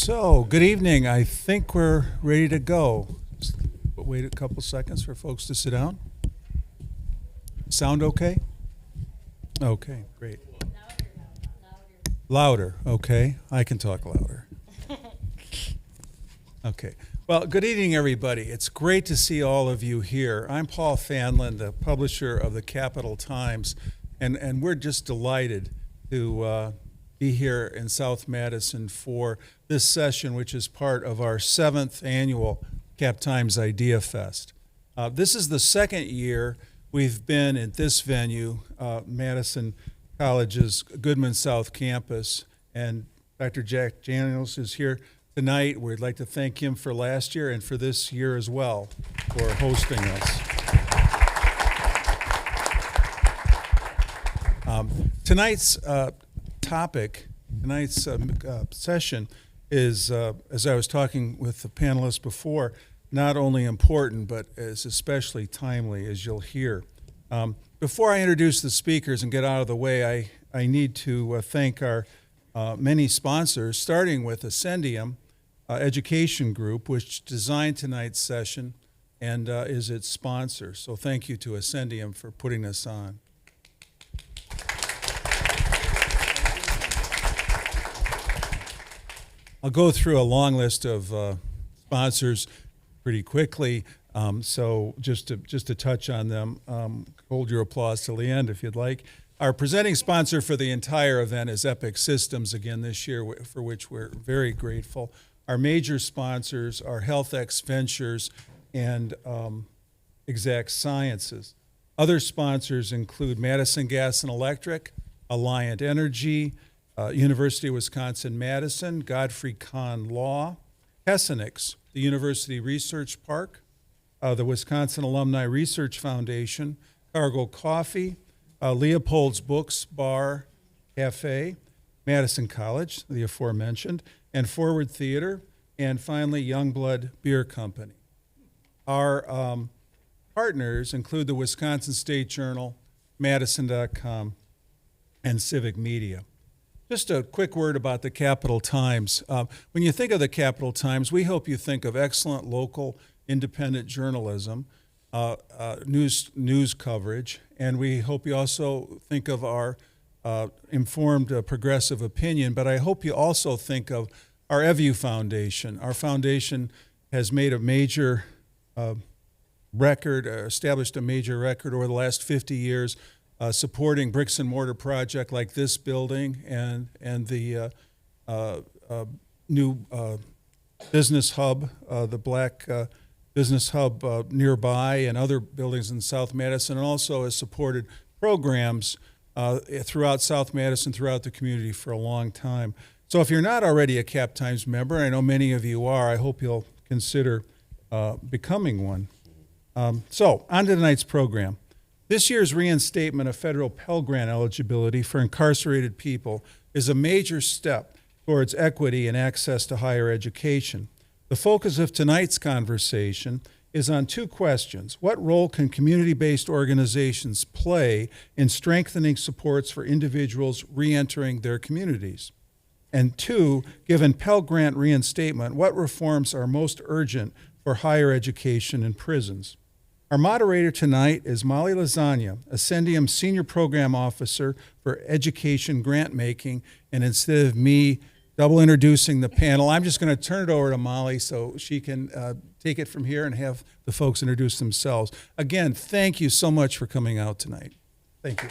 So, good evening. I think we're ready to go. Just wait a couple seconds for folks to sit down. Sound okay? Okay, great. Louder, okay. I can talk louder. Okay. Well, good evening, everybody. It's great to see all of you here. I'm Paul Fanlon, the publisher of the Capital Times, and we're just delighted to be here in South Madison for this session, which is part of our 7th annual Cap Times Idea Fest. This is the second year we've been at this venue, Madison College's Goodman South Campus, and Dr. Jack Daniels is here tonight. We'd like to thank him for last year and for this year as well for hosting us. Tonight's session is, as I was talking with the panelists before, not only important, but is especially timely, as you'll hear. Before I introduce the speakers and get out of the way, I need to thank our many sponsors, starting with Ascendium Education Group, which designed tonight's session and is its sponsor. So thank you to Ascendium for putting this on. I'll go through a long list of sponsors pretty quickly, so just to touch on them, hold your applause till the end if you'd like. Our presenting sponsor for the entire event is Epic Systems, again this year, for which we're very grateful. Our major sponsors are HealthX Ventures and Exact Sciences. Other sponsors include Madison Gas and Electric, Alliant Energy, University of Wisconsin-Madison, Godfrey Kahn Law, Hessenix, the University Research Park, the Wisconsin Alumni Research Foundation, Cargill Coffee, Leopold's Books, Bar, Cafe, Madison College, the aforementioned, and Forward Theater, and finally Youngblood Beer Company. Our partners include the Wisconsin State Journal, Madison.com, and Civic Media. Just a quick word about the Capital Times. When you think of the Capital Times, we hope you think of excellent local independent journalism, news coverage, and we hope you also think of our informed progressive opinion, but I hope you also think of our EVU Foundation. Our foundation has made a major record, established a major record over the last 50 years, supporting bricks and mortar project like this building and the new business hub, the Black Business Hub nearby, and other buildings in South Madison, and also has supported programs throughout South Madison, throughout the community for a long time. So if you're not already a Cap Times member, I know many of you are, I hope you'll consider becoming one. So on to tonight's program. This year's reinstatement of federal Pell Grant eligibility for incarcerated people is a major step towards equity and access to higher education. The focus of tonight's conversation is on two questions. What role can community-based organizations play in strengthening supports for individuals reentering their communities? And two, given Pell Grant reinstatement, what reforms are most urgent for higher education in prisons? Our moderator tonight is Molly Lasagna, Ascendium Senior Program Officer for Education Grant Making, and instead of me double introducing the panel, I'm just going to turn it over to Molly so she can take it from here and have the folks introduce themselves. Again, thank you so much for coming out tonight. Thank you.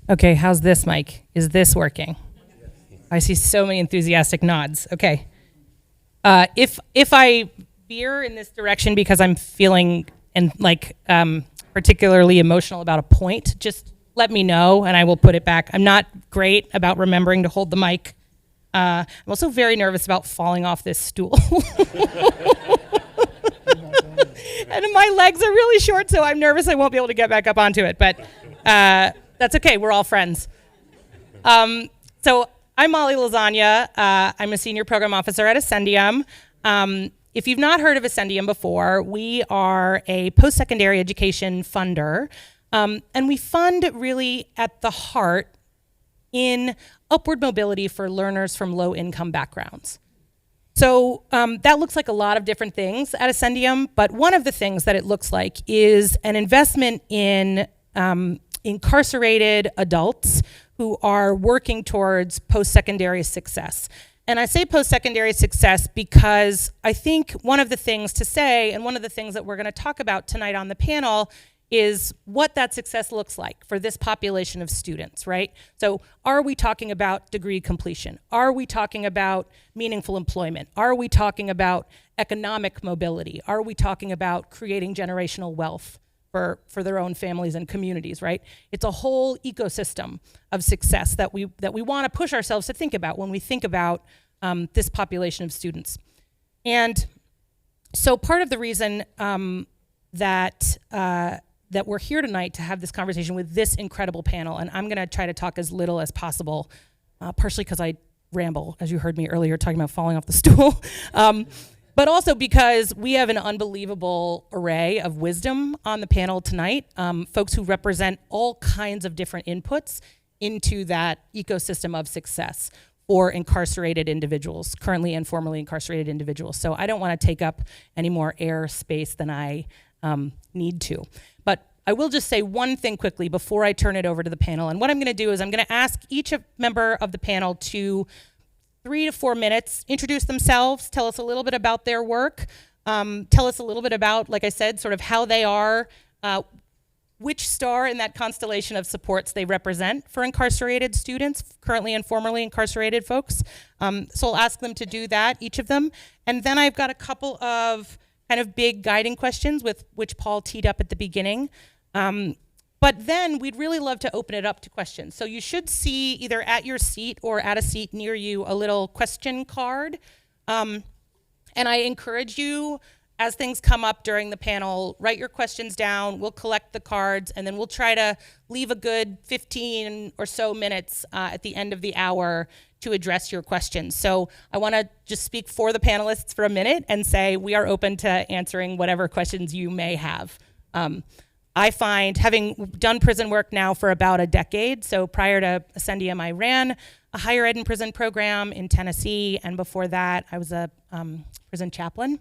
Okay, how's this mic? Is this working? I see so many enthusiastic nods. Okay. If I veer in this direction because I'm feeling particularly emotional about a point, just let me know and I will put it back. I'm not great about remembering to hold the mic. I'm also very nervous about falling off this stool. And my legs are really short, so I'm nervous I won't be able to get back up onto it. But that's okay. We're all friends. So I'm Molly Lasagna. I'm a senior program officer at Ascendium. If you've not heard of Ascendium before, we are a postsecondary education funder. And we fund really at the heart in upward mobility for learners from low-income backgrounds. So that looks like a lot of different things at Ascendium, but one of the things that it looks like is an investment in incarcerated adults who are working towards post-secondary success. And I say post-secondary success because I think one of the things to say, and one of the things that we're going to talk about tonight on the panel, is what that success looks like for this population of students, right? So are we talking about degree completion? Are we talking about meaningful employment? Are we talking about economic mobility? Are we talking about creating generational wealth for their own families and communities, right? It's a whole ecosystem of success that we want to push ourselves to think about when we think about this population of students. And so part of the reason that we're here tonight to have this conversation with this incredible panel, and I'm gonna try to talk as little as possible, partially because I ramble, as you heard me earlier talking about falling off the stool, but also because we have an unbelievable array of wisdom on the panel tonight, folks who represent all kinds of different inputs into that ecosystem of success for incarcerated individuals, currently and formerly incarcerated individuals. So I don't wanna take up any more air space than I need to. But I will just say one thing quickly before I turn it over to the panel. And what I'm gonna do is I'm gonna ask each member of the panel to 3 to 4 minutes, introduce themselves, tell us a little bit about their work, tell us a little bit about, like I said, sort of how they are, which star in that constellation of supports they represent for incarcerated students, currently and formerly incarcerated folks. So I'll ask them to do that, each of them. And then I've got a couple of kind of big guiding questions with which Paul teed up at the beginning. But then we'd really love to open it up to questions. So you should see either at your seat or at a seat near you a little question card. And I encourage you, as things come up during the panel, write your questions down, we'll collect the cards, and then we'll try to leave a good 15 or so minutes at the end of the hour to address your questions. So I wanna just speak for the panelists for a minute and say we are open to answering whatever questions you may have. I find, having done prison work now for about a decade, so prior to Ascendium, I ran a higher ed and prison program in Tennessee, and before that, I was a prison chaplain.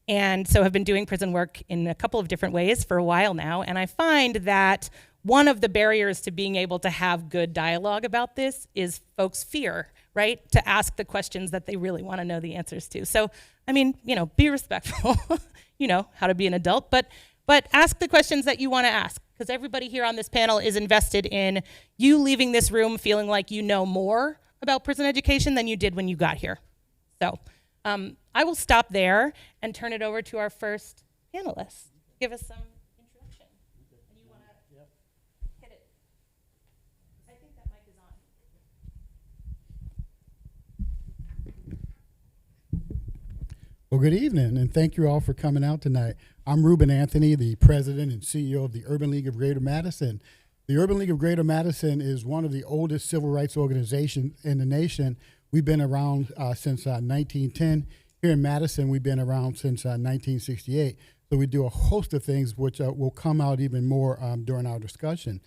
And so have been doing prison work in a couple of different ways for a while now, and I find that one of the barriers to being able to have good dialogue about this is folks' fear, right? To ask the questions that they really want to know the answers to. So, I mean, be respectful, you know how to be an adult, but ask the questions that you want to ask, because everybody here on this panel is invested in you leaving this room feeling like you know more about prison education than you did when you got here. So I will stop there and turn it over to our first panelist. Give us some introduction. And you want to hit it. I think that mic is on. Well, good evening, and thank you all for coming out tonight. I'm Ruben Anthony, the president and CEO of the Urban League of Greater Madison. The Urban League of Greater Madison is one of the oldest civil rights organizations in the nation. We've been around since 1910. Here in Madison, we've been around since 1968. So we do a host of things which will come out even more during our discussion.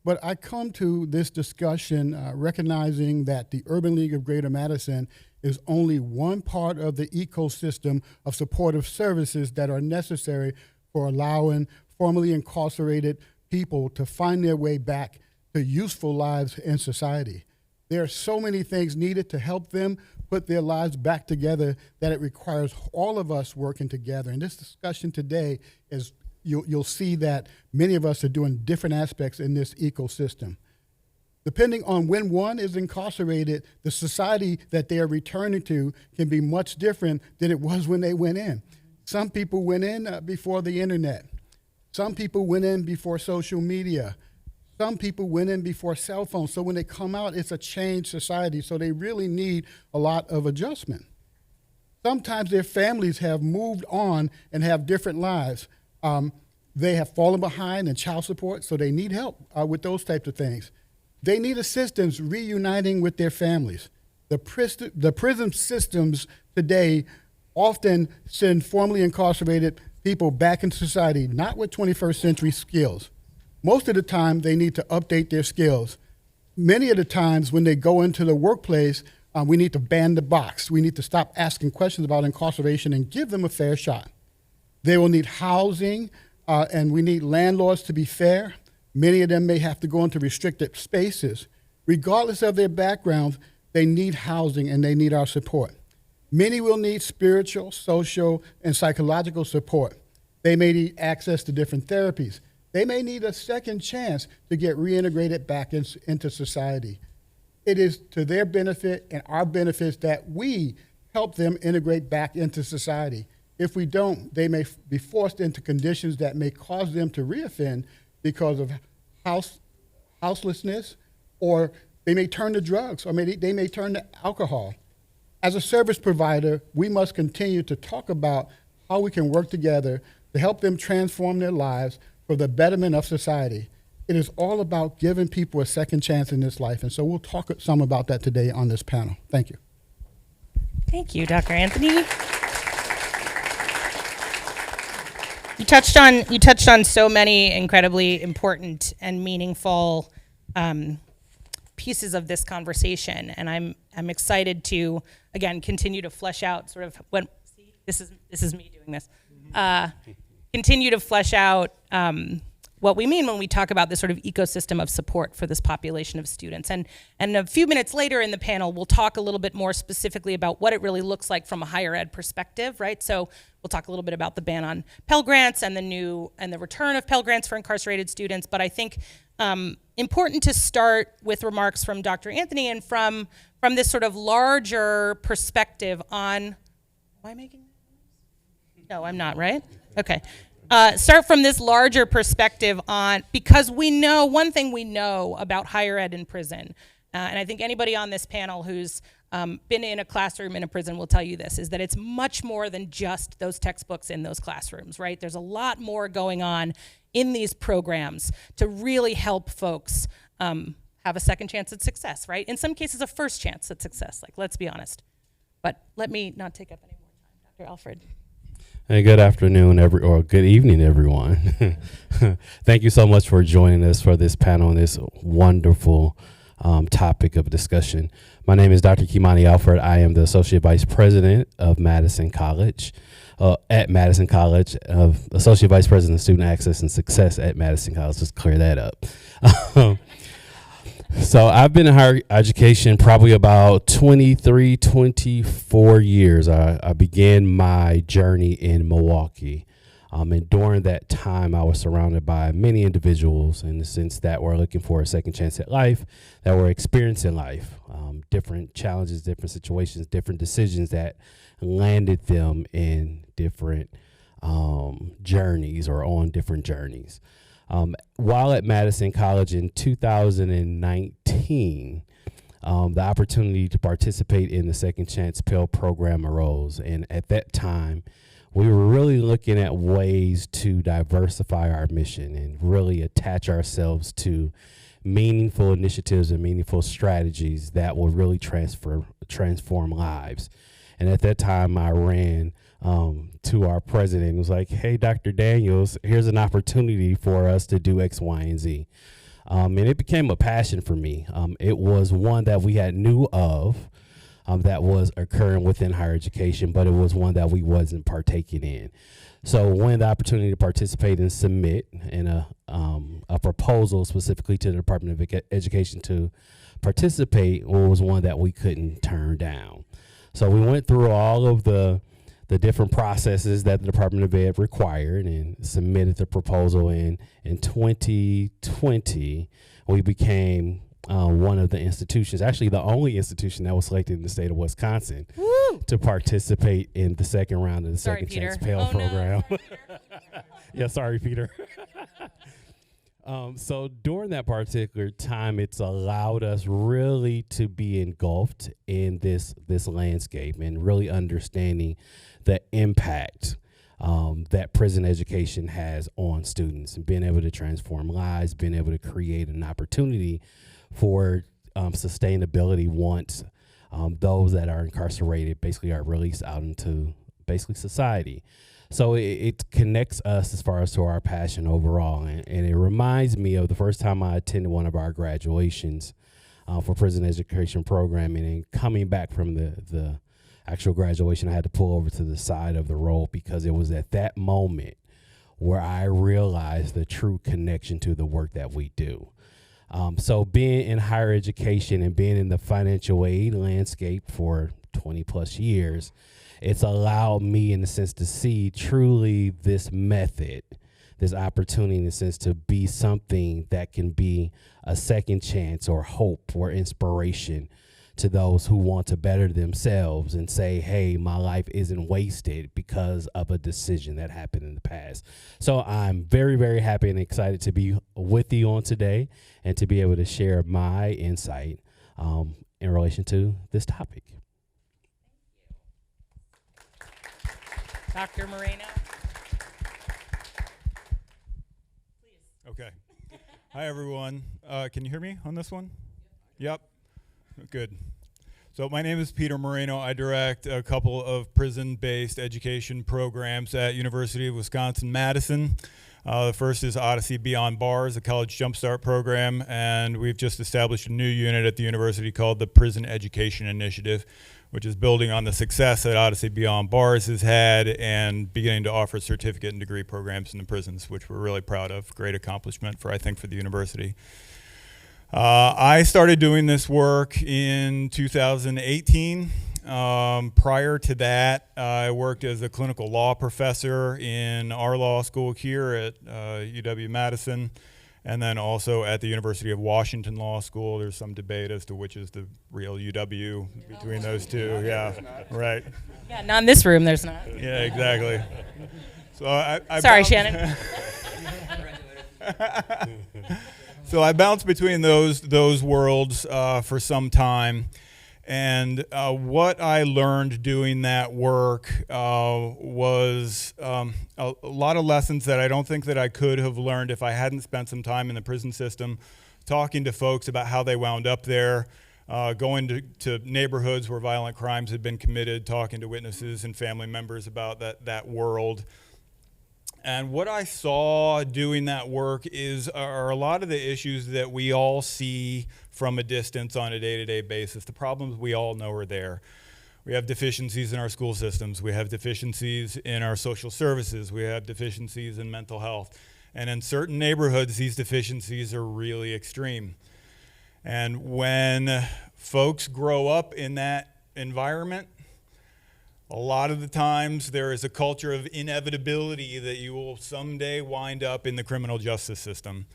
But I come to this discussion recognizing that the Urban League of Greater Madison is only one part of the ecosystem of supportive services that are necessary for allowing formerly incarcerated people to find their way back to useful lives in society. There are so many things needed to help them put their lives back together that it requires all of us working together. And this discussion today is, you'll see that many of us are doing different aspects in this ecosystem. Depending on when one is incarcerated, the society that they are returning to can be much different than it was when they went in. Some people went in before the internet. Some people went in before social media. Some people went in before cell phones. So when they come out, it's a changed society. So they really need a lot of adjustment. Sometimes their families have moved on and have different lives. They have fallen behind in child support, so they need help with those types of things. They need assistance reuniting with their families. The prison systems today often send formerly incarcerated people back into society, not with 21st century skills. Most of the time, they need to update their skills. Many of the times when they go into the workplace, we need to ban the box. We need to stop asking questions about incarceration and give them a fair shot. They will need housing, and we need landlords to be fair. Many of them may have to go into restricted spaces. Regardless of their backgrounds, they need housing and they need our support. Many will need spiritual, social, and psychological support. They may need access to different therapies. They may need a second chance to get reintegrated back into society. It is to their benefit and our benefits that we help them integrate back into society. If we don't, they may be forced into conditions that may cause them to reoffend because of houselessness, or they may turn to drugs, or they may turn to alcohol. As a service provider, we must continue to talk about how we can work together to help them transform their lives for the betterment of society. It is all about giving people a second chance in this life, and so we'll talk some about that today on this panel. Thank you. Thank you, Dr. Anthony. You touched on so many incredibly important and meaningful pieces of this conversation, and I'm excited to again continue to flesh out sort of this is me doing this. Continue to flesh out what we mean when we talk about this sort of ecosystem of support for this population of students. And a few minutes later in the panel, we'll talk a little bit more specifically about what it really looks like from a higher ed perspective, right? So we'll talk a little bit about the ban on Pell Grants and the return of Pell Grants for incarcerated students. But I think important to start with remarks from Dr. Anthony and from this sort of larger perspective on, am I making that? No, I'm not, right? Okay. Start from this larger perspective on, because we know, one thing we know about higher ed in prison, and I think anybody on this panel who's been in a classroom in a prison will tell you this, is that it's much more than just those textbooks in those classrooms, right? There's a lot more going on in these programs to really help folks have a second chance at success, right? In some cases, a first chance at success, like, let's be honest. But let me not take up any more time. Dr. Alfred. Hey, good afternoon, or good evening, everyone. Thank you so much for joining us for this panel on this wonderful topic of discussion. My name is Dr. Kimani Alfred. I am the Associate Vice President of Madison College, at Madison College, Associate Vice President of Student Access and Success at Madison College. Let's clear that up. So I've been in higher education probably about 23, 24 years. I began my journey in Milwaukee. And during that time, I was surrounded by many individuals in the sense that were looking for a second chance at life, that were experiencing life, different challenges, different situations, different decisions that landed them in different journeys or on different journeys. While at Madison College in 2019, the opportunity to participate in the Second Chance Pell program arose. And at that time, we were really looking at ways to diversify our mission and really attach ourselves to meaningful initiatives and meaningful strategies that will really transform lives. And at that time, I ran to our president and was like, hey, Dr. Daniels, here's an opportunity for us to do X, Y, and Z. And it became a passion for me. It was one that we had knew of that was occurring within higher education, but it was one that we wasn't partaking in. So when the opportunity to participate and submit in a proposal specifically to the Department of Education to participate was one that we couldn't turn down. So we went through all of the different processes that the Department of Ed required and submitted the proposal. In 2020, we became one of the institutions, actually the only institution that was selected in the state of Wisconsin to participate in the second round of the Second Chance Pell program. No. Yeah, sorry, Peter. So during that particular time, it's allowed us really to be engulfed in this landscape and really understanding the impact that prison education has on students and being able to transform lives, being able to create an opportunity for sustainability once those that are incarcerated basically are released out into basically society. So it connects us as far as to our passion overall. And it reminds me of the first time I attended one of our graduations for prison education programming, and coming back from the actual graduation, I had to pull over to the side of the road because it was at that moment where I realized the true connection to the work that we do. So being in higher education and being in the financial aid landscape for 20 plus years, it's allowed me in a sense to see truly this method, this opportunity in a sense to be something that can be a second chance or hope or inspiration to those who want to better themselves and say, hey, my life isn't wasted because of a decision that happened in the past. So I'm very, very happy and excited to be with you on today and to be able to share my insight in relation to this topic. Dr. Moreno. Okay. Hi, everyone. Can you hear me on this one? Yep. Good. So my name is Peter Moreno. I direct a couple of prison-based education programs at University of Wisconsin-Madison. The first is Odyssey Beyond Bars, a college jumpstart program, and we've just established a new unit at the university called the Prison Education Initiative, which is building on the success that Odyssey Beyond Bars has had and beginning to offer certificate and degree programs in the prisons, which we're really proud of. Great accomplishment for the university. I started doing this work in 2018. Prior to that, I worked as a clinical law professor in our law school here at UW-Madison, and then also at the University of Washington Law School. There's some debate as to which is the real UW between those two. Yeah, right. Yeah, not in this room, there's not. Yeah, exactly. So I Sorry, bounced- Shannon. So I bounced between those worlds for some time. And what I learned doing that work was a lot of lessons that I don't think that I could have learned if I hadn't spent some time in the prison system, talking to folks about how they wound up there, going to neighborhoods where violent crimes had been committed, talking to witnesses and family members about that world. And what I saw doing that work are a lot of the issues that we all see from a distance on a day-to-day basis. The problems we all know are there. We have deficiencies in our school systems. We have deficiencies in our social services. We have deficiencies in mental health. And in certain neighborhoods, these deficiencies are really extreme. And when folks grow up in that environment, a lot of the times there is a culture of inevitability that you will someday wind up in the criminal justice system.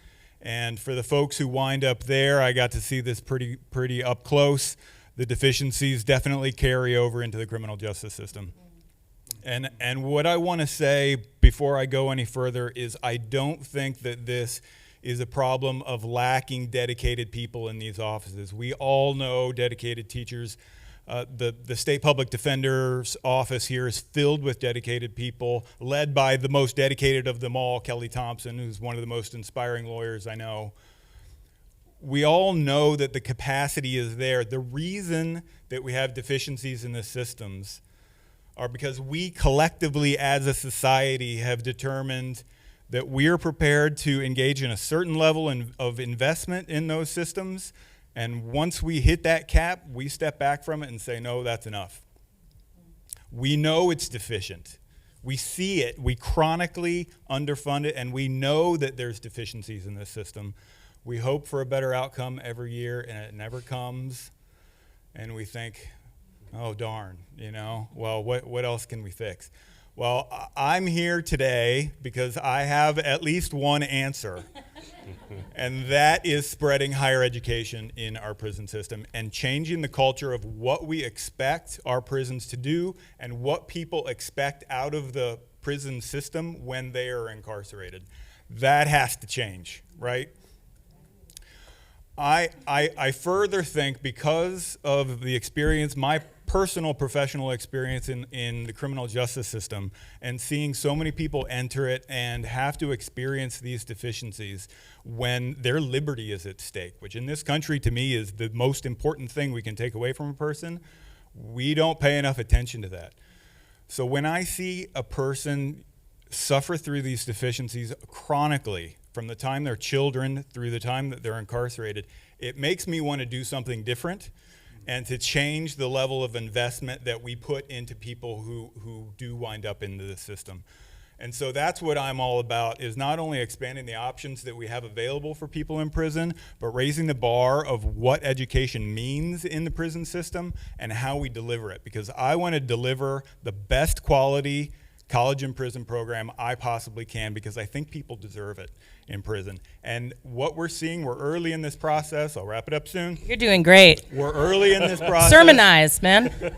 And for the folks who wind up there, I got to see this pretty up close. The deficiencies definitely carry over into the criminal justice system. And what I want to say before I go any further is I don't think that this is a problem of lacking dedicated people in these offices. We all know dedicated teachers. The state public defender's office here is filled with dedicated people, led by the most dedicated of them all, Kelly Thompson, who's one of the most inspiring lawyers I know. We all know that the capacity is there. The reason that we have deficiencies in the systems are because we collectively as a society have determined that we're prepared to engage in a certain level of investment in those systems. And once we hit that cap, we step back from it and say, no, that's enough. We know it's deficient. We see it. We chronically underfund it, and we know that there's deficiencies in this system. We hope for a better outcome every year, and it never comes. And we think, oh, darn, well, what else can we fix? Well, I'm here today because I have at least one answer. And that is spreading higher education in our prison system and changing the culture of what we expect our prisons to do and what people expect out of the prison system when they are incarcerated. That has to change, right? I further think because of the experience, my personal professional experience in the criminal justice system and seeing so many people enter it and have to experience these deficiencies when their liberty is at stake, which in this country to me is the most important thing we can take away from a person. We don't pay enough attention to that. So when I see a person suffer through these deficiencies chronically, from the time they're children through the time that they're incarcerated, it makes me want to do something different and to change the level of investment that we put into people who do wind up into the system. And so that's what I'm all about, is not only expanding the options that we have available for people in prison, but raising the bar of what education means in the prison system and how we deliver it. Because I want to deliver the best quality college and prison program I possibly can, because I think people deserve it in prison. And what we're seeing, we're early in this process. I'll wrap it up soon. You're doing great. We're early in this process. Sermonize, man.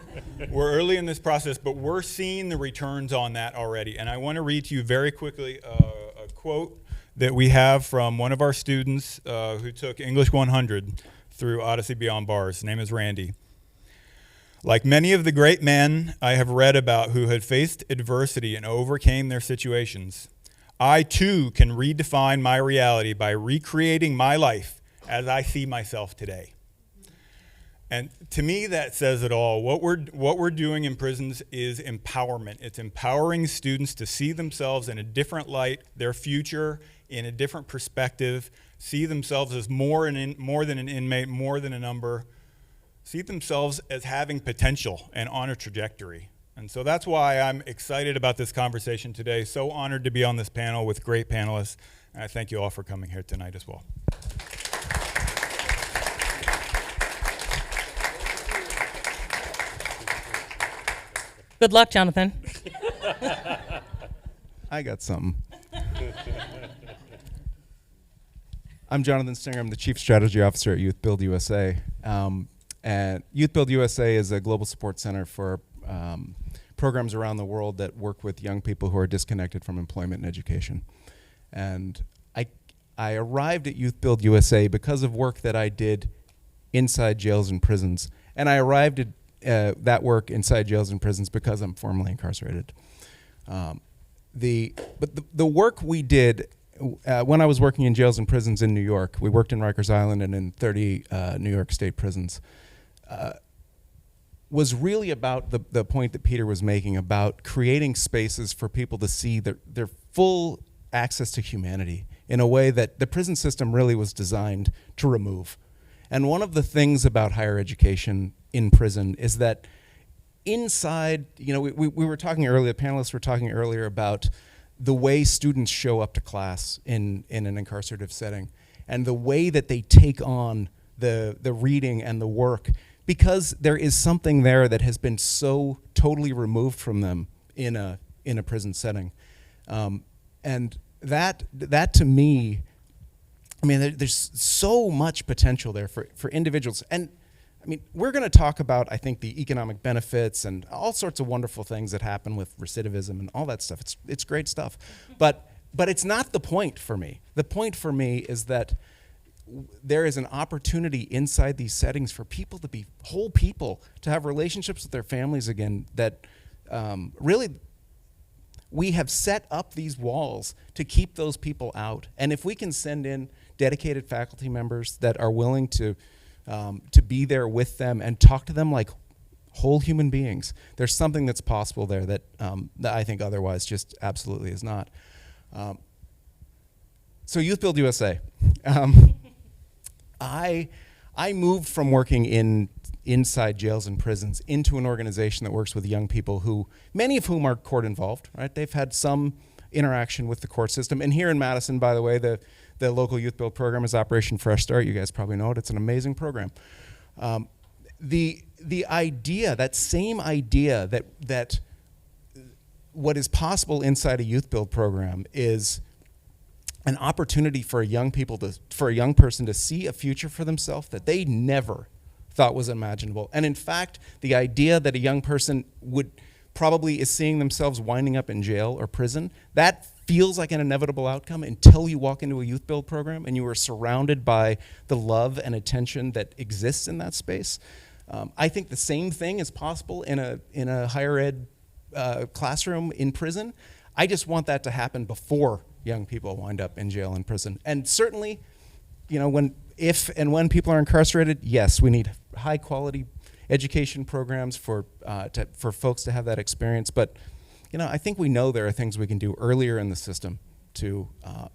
We're early in this process, but we're seeing the returns on that already. And I want to read to you very quickly a quote that we have from one of our students who took English 100 through Odyssey Beyond Bars. His name is Randy. Like many of the great men I have read about who had faced adversity and overcame their situations, I too can redefine my reality by recreating my life as I see myself today. And to me, that says it all. What we're doing in prisons is empowerment. It's empowering students to see themselves in a different light, their future in a different perspective, see themselves as more than an inmate, more than a number, see themselves as having potential and on a trajectory. And so that's why I'm excited about this conversation today. So honored to be on this panel with great panelists. And I thank you all for coming here tonight as well. Good luck, Jonathan. I got something. I'm Jonathan Stinger. I'm the Chief Strategy Officer at Youth Build USA. And Youth Build USA is a global support center for programs around the world that work with young people who are disconnected from employment and education. And I arrived at Youth Build USA because of work that I did inside jails and prisons. And I arrived at that work inside jails and prisons because I'm formerly incarcerated. But the work we did when I was working in jails and prisons in New York, we worked in Rikers Island and in 30 New York State prisons, was really about the point that Peter was making about creating spaces for people to see their full access to humanity in a way that the prison system really was designed to remove. And one of the things about higher education in prison is that inside, we were talking earlier, the panelists were talking earlier about the way students show up to class in an incarcerative setting and the way that they take on the reading and the work, because there is something there that has been so totally removed from them in a prison setting. And that to me, I mean, there's so much potential there for individuals. And I mean, we're going to talk about, I think, the economic benefits and all sorts of wonderful things that happen with recidivism and all that stuff. It's great stuff. But it's not the point for me. The point for me is that there is an opportunity inside these settings for people to be whole people, to have relationships with their families again, that really we have set up these walls to keep those people out. And if we can send in dedicated faculty members that are willing to be there with them and talk to them like whole human beings, there's something that's possible there that I think otherwise just absolutely is not. So Youth Build USA. I moved from working inside jails and prisons into an organization that works with young people who, many of whom are court involved, right? They've had some interaction with the court system. And here in Madison, by the way, the local Youth Build program is Operation Fresh Start. You guys probably know it. It's an amazing program. The idea, that same idea that what is possible inside a Youth Build program is an opportunity for a young person to see a future for themselves that they never thought was imaginable. And in fact, the idea that a young person probably is seeing themselves winding up in jail or prison, that feels like an inevitable outcome until you walk into a Youth Build program and you are surrounded by the love and attention that exists in that space. I think the same thing is possible in a higher ed classroom in prison. I just want that to happen before young people wind up in jail and prison. And certainly, if and when people are incarcerated, yes, we need high quality education programs for folks to have that experience. But I think we know there are things we can do earlier in the system to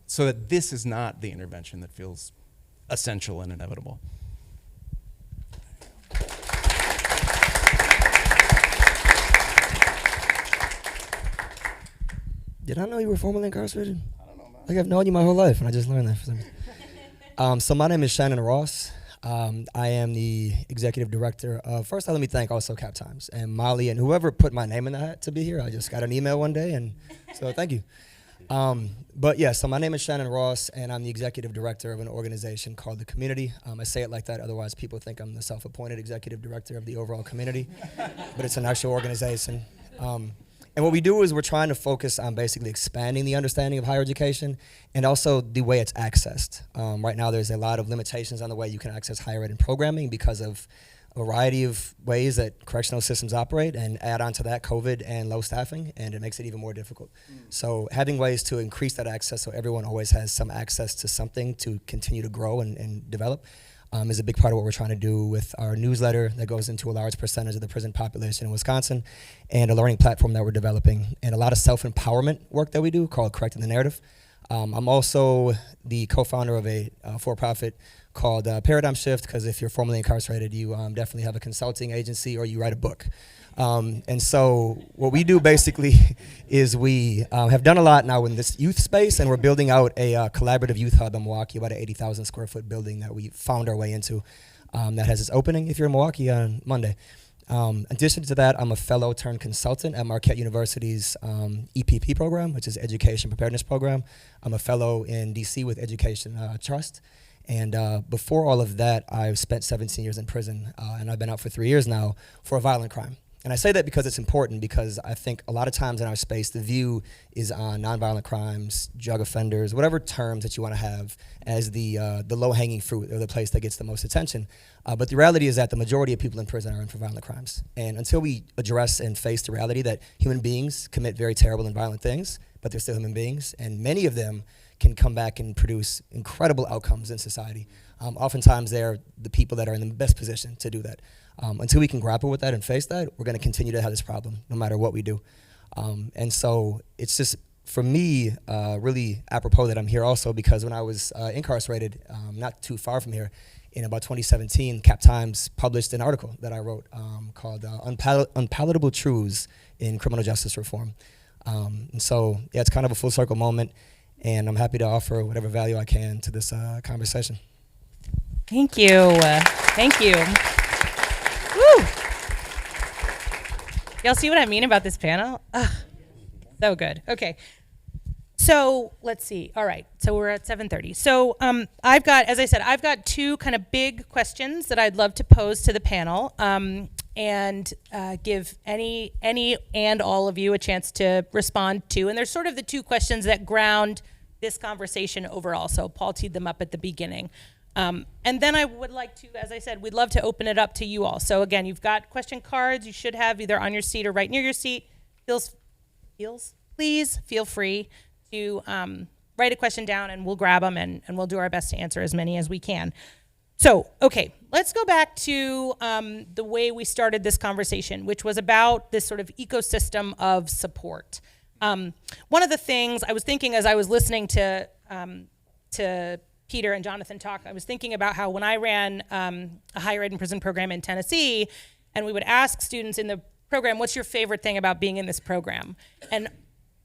so that this is not the intervention that feels essential and inevitable. Did I know you were formerly incarcerated? I don't know, man. Like I've known you my whole life, and I just learned that for some reason. So my name is Shannon Ross. I am the executive director of, first let me thank also Cap Times and Molly and whoever put my name in the hat to be here. I just got an email one day, and so thank you. But yeah, so my name is Shannon Ross, and I'm the executive director of an organization called The Community. I say it like that, otherwise people think I'm the self-appointed executive director of the overall community, but it's an actual organization. And what we do is we're trying to focus on basically expanding the understanding of higher education and also the way it's accessed. Right now there's a lot of limitations on the way you can access higher ed and programming because of a variety of ways that correctional systems operate, and add on to that COVID and low staffing, and it makes it even more difficult. So having ways to increase that access so everyone always has some access to something to continue to grow and develop is a big part of what we're trying to do with our newsletter that goes into a large percentage of the prison population in Wisconsin, and a learning platform that we're developing, and a lot of self-empowerment work that we do called Correcting the Narrative. I'm also the co-founder of a for-profit called Paradigm Shift, because if you're formerly incarcerated, you definitely have a consulting agency or you write a book. And so what we do basically is we have done a lot now in this youth space, and we're building out a collaborative youth hub in Milwaukee, about an 80,000 square foot building that we found our way into that has its opening if you're in Milwaukee on Monday. In addition to that, I'm a fellow turned consultant at Marquette University's EPP program, which is Education Preparedness Program. I'm a fellow in DC with Education Trust. And before all of that, I've spent 17 years in prison, and I've been out for 3 years now for a violent crime. And I say that because it's important, because I think a lot of times in our space, the view is on nonviolent crimes, drug offenders, whatever terms that you want to have as the low-hanging fruit, or the place that gets the most attention. But the reality is that the majority of people in prison are in for violent crimes. And until we address and face the reality that human beings commit very terrible and violent things, but they're still human beings, and many of them can come back and produce incredible outcomes in society. Oftentimes they're the people that are in the best position to do that. Until we can grapple with that and face that, we're gonna continue to have this problem no matter what we do. And so it's just, for me, really apropos that I'm here also, because when I was incarcerated, not too far from here, in about 2017, Cap Times published an article that I wrote called Unpalatable Truths in Criminal Justice Reform. And so, yeah, it's kind of a full circle moment, and I'm happy to offer whatever value I can to this conversation. Thank you. Thank you. Woo. Y'all see what I mean about this panel? Ugh, so good. Okay. So let's see. All right. So we're at 7:30. So I've got, as I said, I've got two kind of big questions that I'd love to pose to the panel, and give any and all of you a chance to respond to. And there's sort of the two questions that ground this conversation overall. So Paul teed them up at the beginning. And then I would like to, as I said, we'd love to open it up to you all. So again, you've got question cards you should have either on your seat or right near your seat. Please feel free to write a question down, and we'll grab them, and we'll do our best to answer as many as we can. So, okay, let's go back to the way we started this conversation, which was about this sort of ecosystem of support. One of the things I was thinking as I was listening to Peter and Jonathan talk, I was thinking about how when I ran a higher ed and prison program in Tennessee, and we would ask students in the program, what's your favorite thing about being in this program? And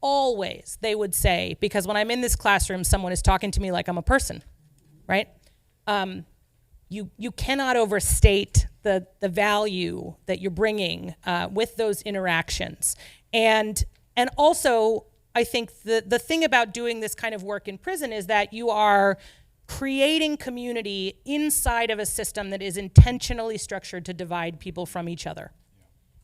always they would say, because when I'm in this classroom, someone is talking to me like I'm a person, right? You cannot overstate the value that you're bringing with those interactions. And also, I think the thing about doing this kind of work in prison is that you are creating community inside of a system that is intentionally structured to divide people from each other.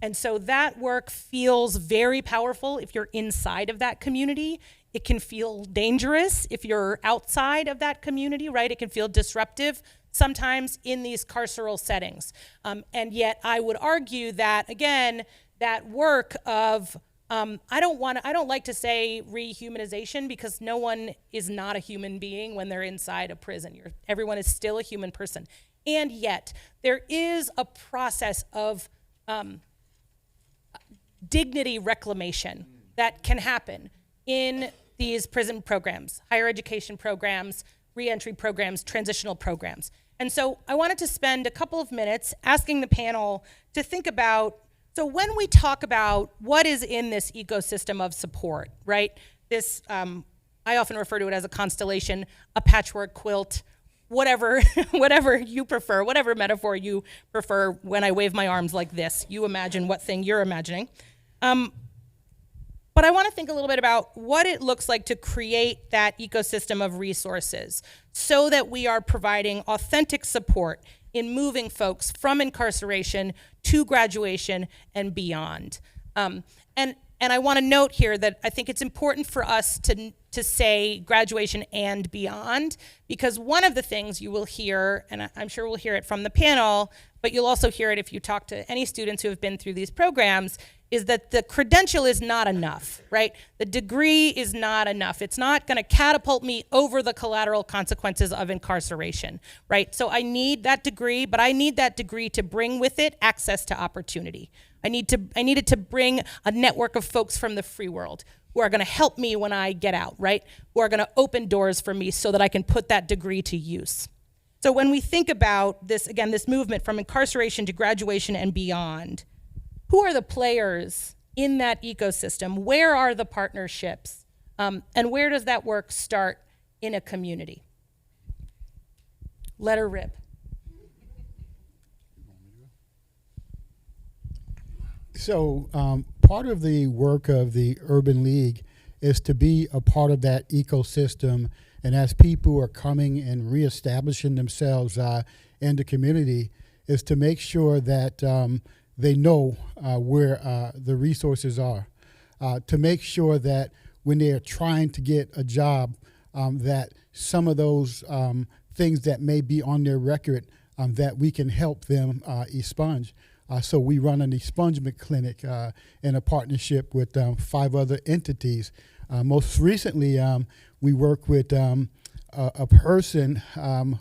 And so that work feels very powerful if you're inside of that community. It can feel dangerous if you're outside of that community, right? It can feel disruptive sometimes in these carceral settings. And yet I would argue that, again, that work of, I don't like to say rehumanization, because no one is not a human being when they're inside a prison. Everyone is still a human person. And yet, there is a process of dignity reclamation that can happen in these prison programs, higher education programs, reentry programs, transitional programs. And so I wanted to spend a couple of minutes asking the panel to think about, so when we talk about what is in this ecosystem of support, right? This, I often refer to it as a constellation, a patchwork quilt, whatever, whatever you prefer, whatever metaphor you prefer. When I wave my arms like this, you imagine what thing you're imagining. But I want to think a little bit about what it looks like to create that ecosystem of resources so that we are providing authentic support in moving folks from incarceration to graduation and beyond. And I want to note here that I think it's important for us to say graduation and beyond, because one of the things you will hear, and I'm sure we'll hear it from the panel, but you'll also hear it if you talk to any students who have been through these programs, is that the credential is not enough, right? The degree is not enough. It's not going to catapult me over the collateral consequences of incarceration, right? So I need that degree, but I need that degree to bring with it access to opportunity. I need it to bring a network of folks from the free world who are going to help me when I get out, right? Who are going to open doors for me so that I can put that degree to use. So when we think about this, again, this movement from incarceration to graduation and beyond, who are the players in that ecosystem? Where are the partnerships? And where does that work start in a community? Let her rip. So part of the work of the Urban League is to be a part of that ecosystem, and as people are coming and reestablishing themselves in the community, is to make sure that they know where the resources are, to make sure that when they are trying to get a job, that some of those things that may be on their record, that we can help them expunge. So we run an expungement clinic in a partnership with 5 other entities. Most recently, we work with a person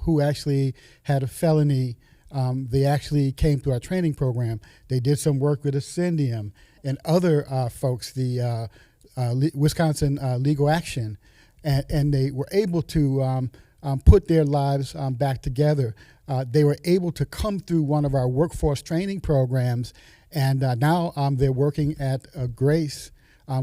who actually had a felony. They actually came through our training program. They did some work with Ascendium and other folks, the Wisconsin Legal Action, and they were able to put their lives back together. They were able to come through one of our workforce training programs, and now they're working at Grace.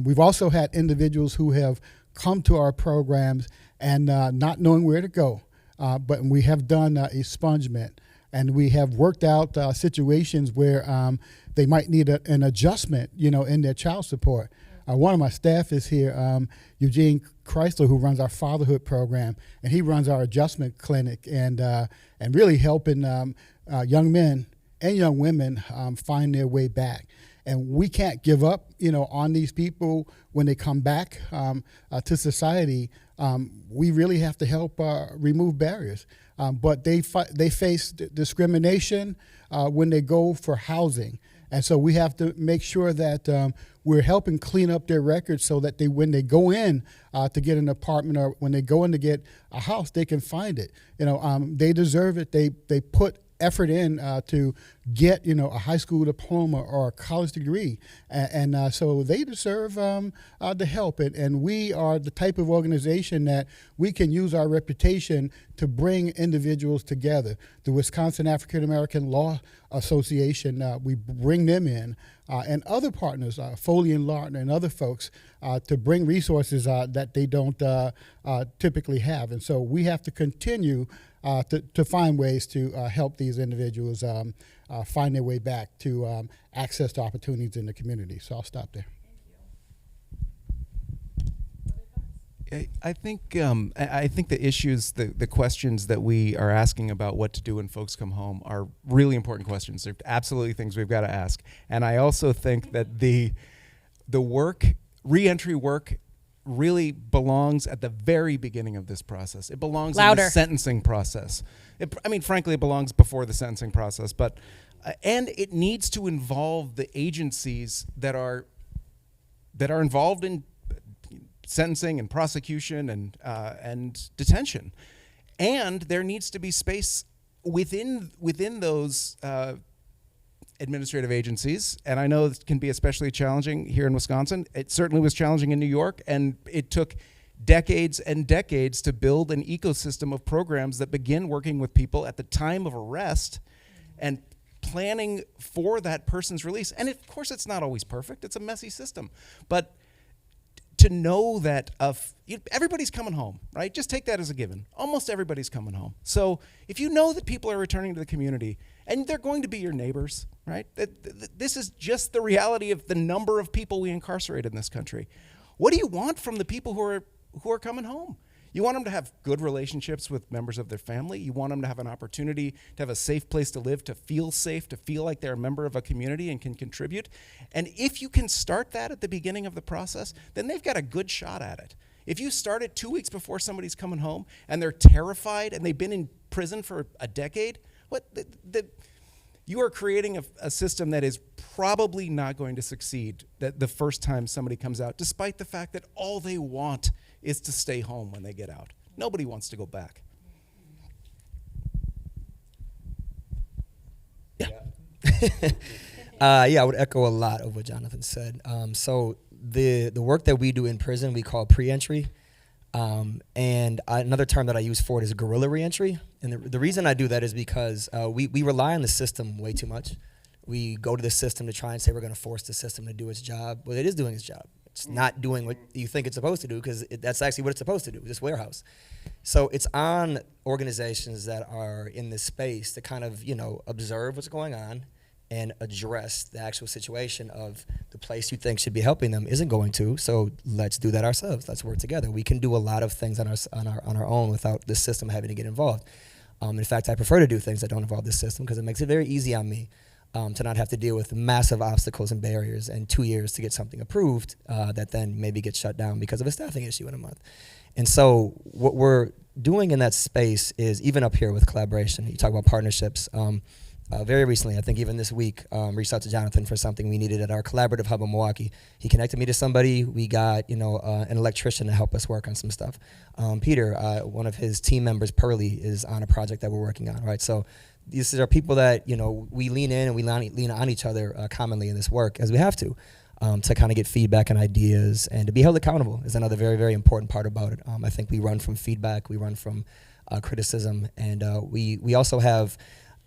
We've also had individuals who have come to our programs and not knowing where to go, but we have done expungement, and we have worked out situations where they might need an adjustment, in their child support. One of my staff is here, Eugene Chrysler, who runs our fatherhood program, and he runs our adjustment clinic, and really helping young men and young women find their way back. And we can't give up, on these people when they come back to society. We really have to help remove barriers. But they face discrimination when they go for housing. And so we have to make sure that we're helping clean up their records so that when they go in to get an apartment, or when they go in to get a house, they can find it. They deserve it. They put effort in to get a high school diploma or a college degree, and so they deserve the help. And we are the type of organization that we can use our reputation to bring individuals together. The Wisconsin African American Law Association, we bring them in, and other partners, Foley and Lawton and other folks, to bring resources that they don't typically have. And so we have to continue to find ways to help these individuals find their way back to access to opportunities in the community. So I'll stop there. I think the issues, the questions that we are asking about what to do when folks come home are really important questions. They're absolutely things we've got to ask. And I also think that the reentry work really belongs at the very beginning of this process. It belongs in the sentencing process. Frankly, it belongs before the sentencing process, but and it needs to involve the agencies that are involved in sentencing and prosecution and detention. And there needs to be space within those administrative agencies, and I know it can be especially challenging here in Wisconsin. It certainly was challenging in New York, and it took decades and decades to build an ecosystem of programs that begin working with people at the time of arrest and planning for that person's release. And of course, it's not always perfect. It's a messy system. But to know that everybody's coming home, right? Just take that as a given. Almost everybody's coming home. So if you know that people are returning to the community, and they're going to be your neighbors, right? This is just the reality of the number of people we incarcerate in this country. What do you want from the people who are coming home? You want them to have good relationships with members of their family. You want them to have an opportunity to have a safe place to live, to feel safe, to feel like they're a member of a community and can contribute. And if you can start that at the beginning of the process, then they've got a good shot at it. If you start it 2 weeks before somebody's coming home and they're terrified and they've been in prison for a decade, you are creating a system that is probably not going to succeed the first time somebody comes out, despite the fact that all they want is to stay home when they get out. Nobody wants to go back. Yeah, I would echo a lot of what Jonathan said. So the work that we do in prison, we call pre-entry. And another term that I use for it is guerrilla reentry. And the reason I do that is because we rely on the system way too much. We go to the system to try and say we're going to force the system to do its job. Well, it is doing its job. It's not doing what you think it's supposed to do, because that's actually what it's supposed to do, this warehouse. So it's on organizations that are in this space to kind of, observe what's going on and address the actual situation of the place you think should be helping them isn't going to. So let's do that ourselves. Let's work together. We can do a lot of things on our own without the system having to get involved. In fact, I prefer to do things that don't involve this system because it makes it very easy on me to not have to deal with massive obstacles and barriers and 2 years to get something approved that then maybe gets shut down because of a staffing issue in a month. And so what we're doing in that space is, even up here with collaboration, you talk about partnerships. Very recently, I think even this week, reached out to Jonathan for something we needed at our collaborative hub in Milwaukee. He connected me to somebody. We got an electrician to help us work on some stuff. Peter, one of his team members, Pearly, is on a project that we're working on, right? So these are people that we lean in and we lean on each other commonly in this work, as we have to kind of get feedback and ideas, and to be held accountable is another very, very important part about it. I think we run from feedback, we run from criticism, and we also have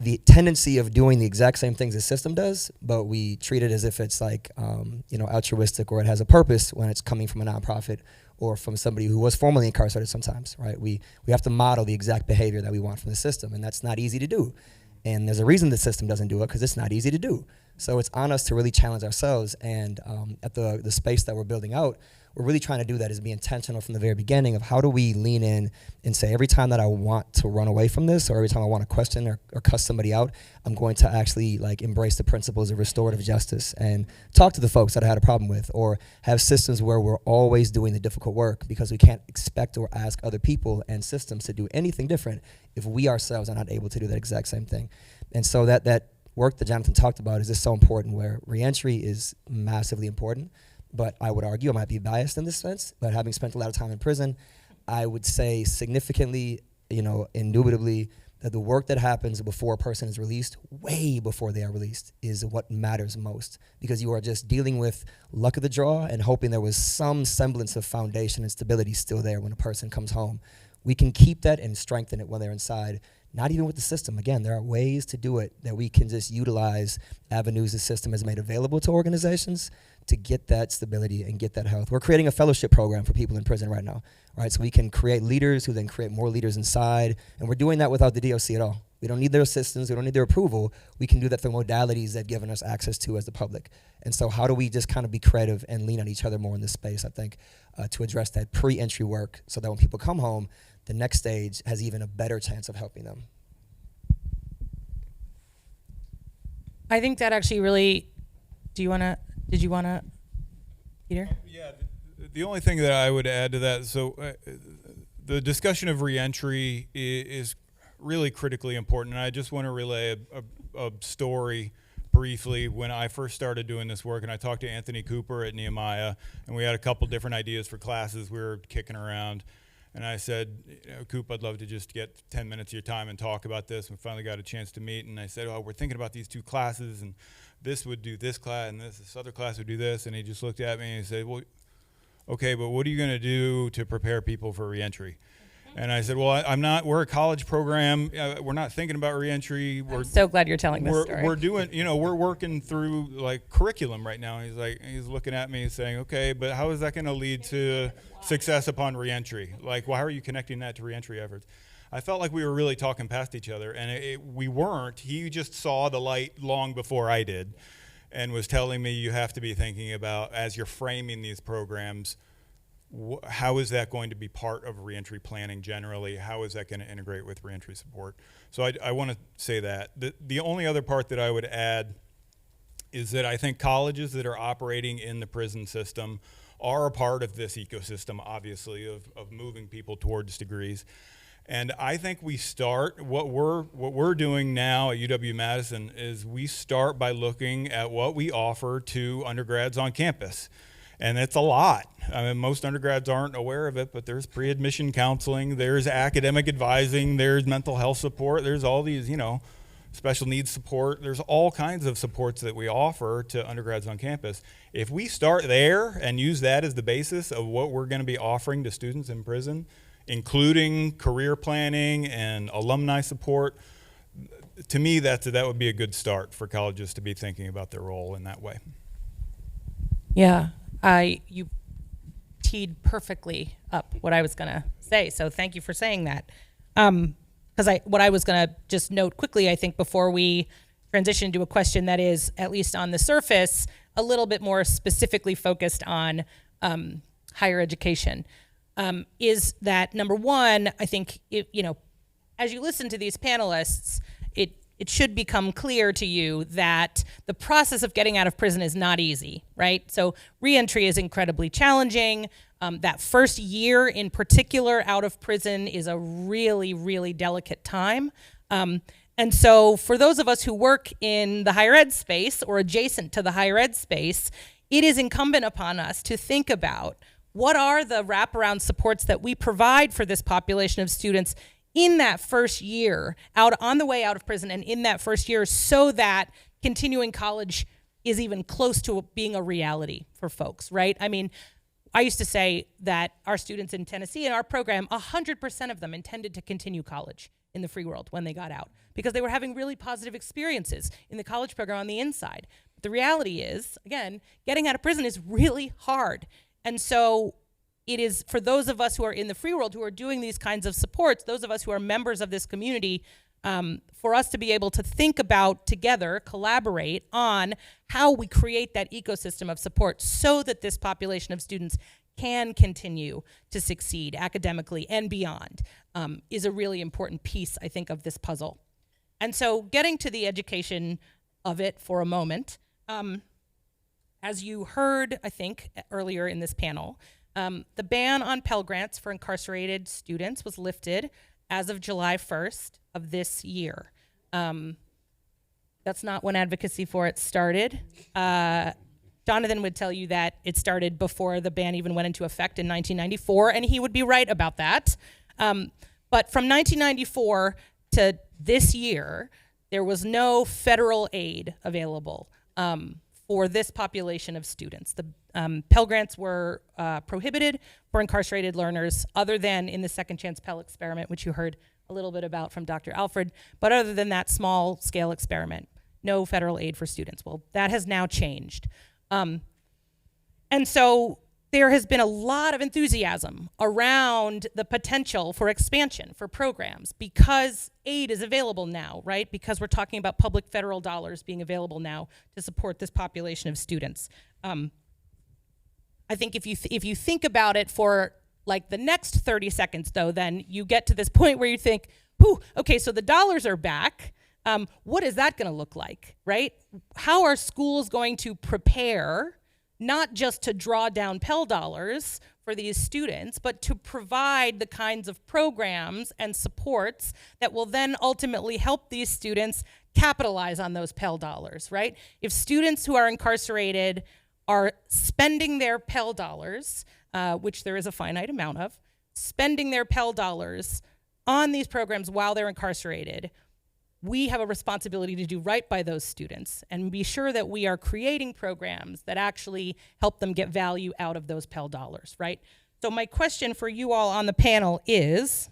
the tendency of doing the exact same things the system does, but we treat it as if it's like altruistic, or it has a purpose when it's coming from a nonprofit or from somebody who was formerly incarcerated sometimes, right? We have to model the exact behavior that we want from the system, and that's not easy to do. And there's a reason the system doesn't do it, because it's not easy to do. So it's on us to really challenge ourselves, and at the space that we're building out, we're really trying to do that, is be intentional from the very beginning of how do we lean in and say, every time that I want to run away from this, or every time I want to question or cuss somebody out, I'm going to actually embrace the principles of restorative justice and talk to the folks that I had a problem with, or have systems where we're always doing the difficult work, because we can't expect or ask other people and systems to do anything different if we ourselves are not able to do that exact same thing. And so that work that Jonathan talked about is just so important, where reentry is massively important. But I would argue, I might be biased in this sense, but having spent a lot of time in prison, I would say significantly, indubitably, that the work that happens before a person is released, way before they are released, is what matters most. Because you are just dealing with luck of the draw and hoping there was some semblance of foundation and stability still there when a person comes home. We can keep that and strengthen it when they're inside. Not even with the system. Again, there are ways to do it that we can just utilize avenues the system has made available to organizations to get that stability and get that health. We're creating a fellowship program for people in prison right now, right? So we can create leaders who then create more leaders inside, and we're doing that without the DOC at all. We don't need their assistance, we don't need their approval. We can do that through modalities they've given us access to as the public. And so how do we just kind of be creative and lean on each other more in this space, I think, to address that pre-entry work, so that when people come home, the next stage has even a better chance of helping them. I think that actually really, did you want to, Peter? Yeah, the only thing that I would add to that, so the discussion of reentry is really critically important. And I just want to relay a story briefly. When I first started doing this work, and I talked to Anthony Cooper at Nehemiah, and we had a couple different ideas for classes we were kicking around. And I said, Coop, I'd love to just get 10 minutes of your time and talk about this. We finally got a chance to meet. And I said, we're thinking about these 2 classes, and this would do this class, and this other class would do this. And he just looked at me and he said, well, okay, but what are you going to do to prepare people for reentry? And I said, well, we're a college program. We're not thinking about reentry. I'm so glad you're telling this story. We're doing, we're working through like curriculum right now. He's looking at me saying, okay, but how is that going to lead to success upon reentry? Like, how are you connecting that to reentry efforts? I felt like we were really talking past each other, and we weren't. He just saw the light long before I did and was telling me, you have to be thinking about, as you're framing these programs, how is that going to be part of reentry planning generally? How is that going to integrate with reentry support? So I want to say that. The only other part that I would add is that I think colleges that are operating in the prison system are a part of this ecosystem, obviously, of moving people towards degrees. And I think we start, what we're doing now at UW-Madison is we start by looking at what we offer to undergrads on campus. And it's a lot. I mean, most undergrads aren't aware of it, but there's pre-admission counseling, there's academic advising, there's mental health support, there's all these, special needs support. There's all kinds of supports that we offer to undergrads on campus. If we start there and use that as the basis of what we're going to be offering to students in prison, including career planning and alumni support, to me, that would be a good start for colleges to be thinking about their role in that way. Yeah. You teed perfectly up what I was going to say, so thank you for saying that. Because what I was going to just note quickly, I think, before we transition to a question that is, at least on the surface, a little bit more specifically focused on higher education, is that, number one, I think, as you listen to these panelists, it should become clear to you that the process of getting out of prison is not easy, right? So reentry is incredibly challenging. That first year in particular out of prison is a really, really delicate time. And so for those of us who work in the higher ed space or adjacent to the higher ed space, it is incumbent upon us to think about what are the wraparound supports that we provide for this population of students in that first year, on the way out of prison, and in that first year, so that continuing college is even close to being a reality for folks, right? I mean, I used to say that our students in Tennessee, in our program, 100% of them intended to continue college in the free world when they got out, because they were having really positive experiences in the college program on the inside. But the reality is, again, getting out of prison is really hard. And so it is for those of us who are in the free world, who are doing these kinds of supports, those of us who are members of this community, for us to be able to think about together, collaborate on how we create that ecosystem of support so that this population of students can continue to succeed academically and beyond, is a really important piece, I think, of this puzzle. And so getting to the education of it for a moment, as you heard, I think, earlier in this panel, the ban on Pell Grants for incarcerated students was lifted as of July 1st of this year. That's not when advocacy for it started. Jonathan would tell you that it started before the ban even went into effect in 1994, and he would be right about that. But from 1994 to this year, there was no federal aid available for this population of students. The Pell Grants were prohibited for incarcerated learners, other than in the Second Chance Pell experiment, which you heard a little bit about from Dr. Alfred. But other than that small scale experiment, no federal aid for students. Well, that has now changed. And so there has been a lot of enthusiasm around the potential for expansion for programs because aid is available now, right? Because we're talking about public federal dollars being available now to support this population of students. I think if you think about it for like the next 30 seconds, though, then you get to this point where you think, whew, okay, so the dollars are back. What is that going to look like, right? How are schools going to prepare not just to draw down Pell dollars for these students, but to provide the kinds of programs and supports that will then ultimately help these students capitalize on those Pell dollars, right? If students who are incarcerated are spending their Pell dollars, which there is a finite amount of, spending their Pell dollars on these programs while they're incarcerated, we have a responsibility to do right by those students and be sure that we are creating programs that actually help them get value out of those Pell dollars, right? So my question for you all on the panel is,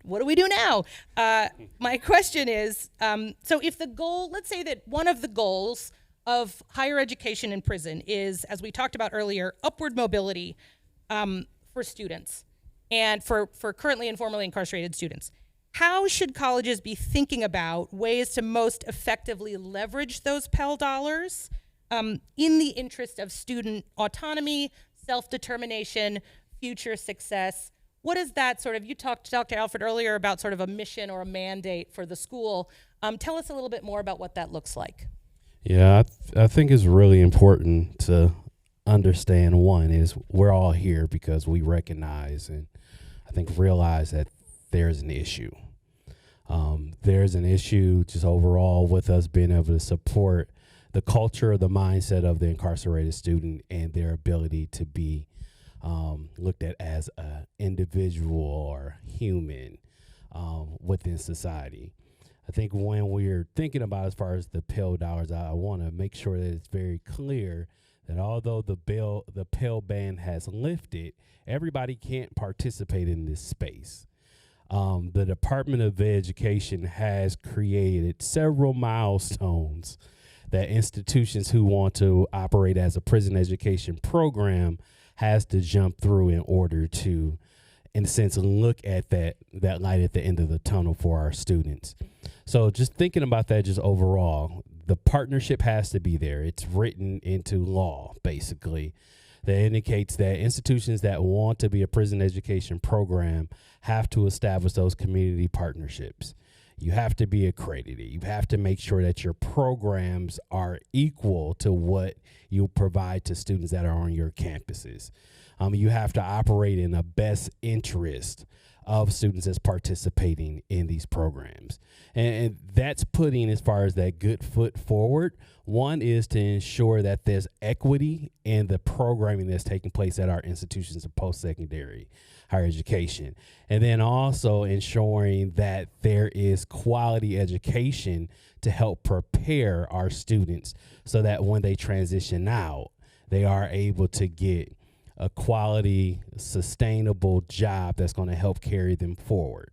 what do we do now? My question is, so if the goal, let's say that one of the goals of higher education in prison is, as we talked about earlier, upward mobility for students and for currently and formerly incarcerated students. How should colleges be thinking about ways to most effectively leverage those Pell dollars in the interest of student autonomy, self-determination, future success? What is that sort of, you talked to Dr. Alfred earlier about sort of a mission or a mandate for the school. Tell us a little bit more about what that looks like. Yeah, I think it's really important to understand, one, is we're all here because we recognize and I think realize that there's an issue. There's an issue just overall with us being able to support the culture, the mindset of the incarcerated student and their ability to be looked at as an individual or human within society. I think when we're thinking about as far as the Pell dollars, I want to make sure that it's very clear that although the Pell ban has lifted, everybody can't participate in this space. The Department of Education has created several milestones that institutions who want to operate as a prison education program has to jump through in order to, in a sense, look at that light at the end of the tunnel for our students. So just thinking about that just overall, the partnership has to be there. It's written into law, basically, that indicates that institutions that want to be a prison education program have to establish those community partnerships. You have to be accredited. You have to make sure that your programs are equal to what you provide to students that are on your campuses. You have to operate in the best interest of students that's participating in these programs. And that's putting, as far as that good foot forward, one is to ensure that there's equity in the programming that's taking place at our institutions of post-secondary higher education. And then also ensuring that there is quality education to help prepare our students so that when they transition out, they are able to get a quality, sustainable job that's going to help carry them forward.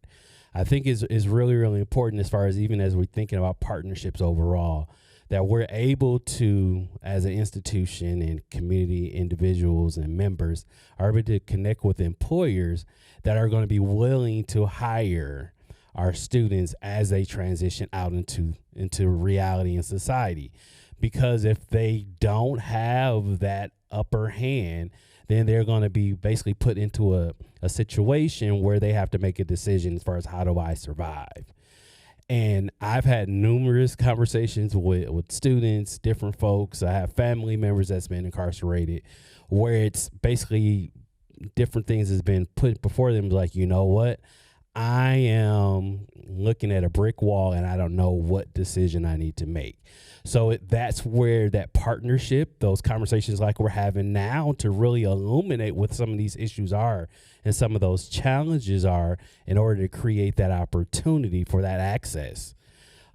I think is really, really important as far as even as we're thinking about partnerships overall, that we're able to, as an institution and community individuals and members, are able to connect with employers that are going to be willing to hire our students as they transition out into reality and society. Because if they don't have that upper hand, then they're going to be basically put into a situation where they have to make a decision as far as how do I survive. And I've had numerous conversations with students, different folks. I have family members that's been incarcerated where it's basically different things has been put before them, like, you know what? I am looking at a brick wall and I don't know what decision I need to make. So that's where that partnership, those conversations like we're having now to really illuminate what some of these issues are and some of those challenges are in order to create that opportunity for that access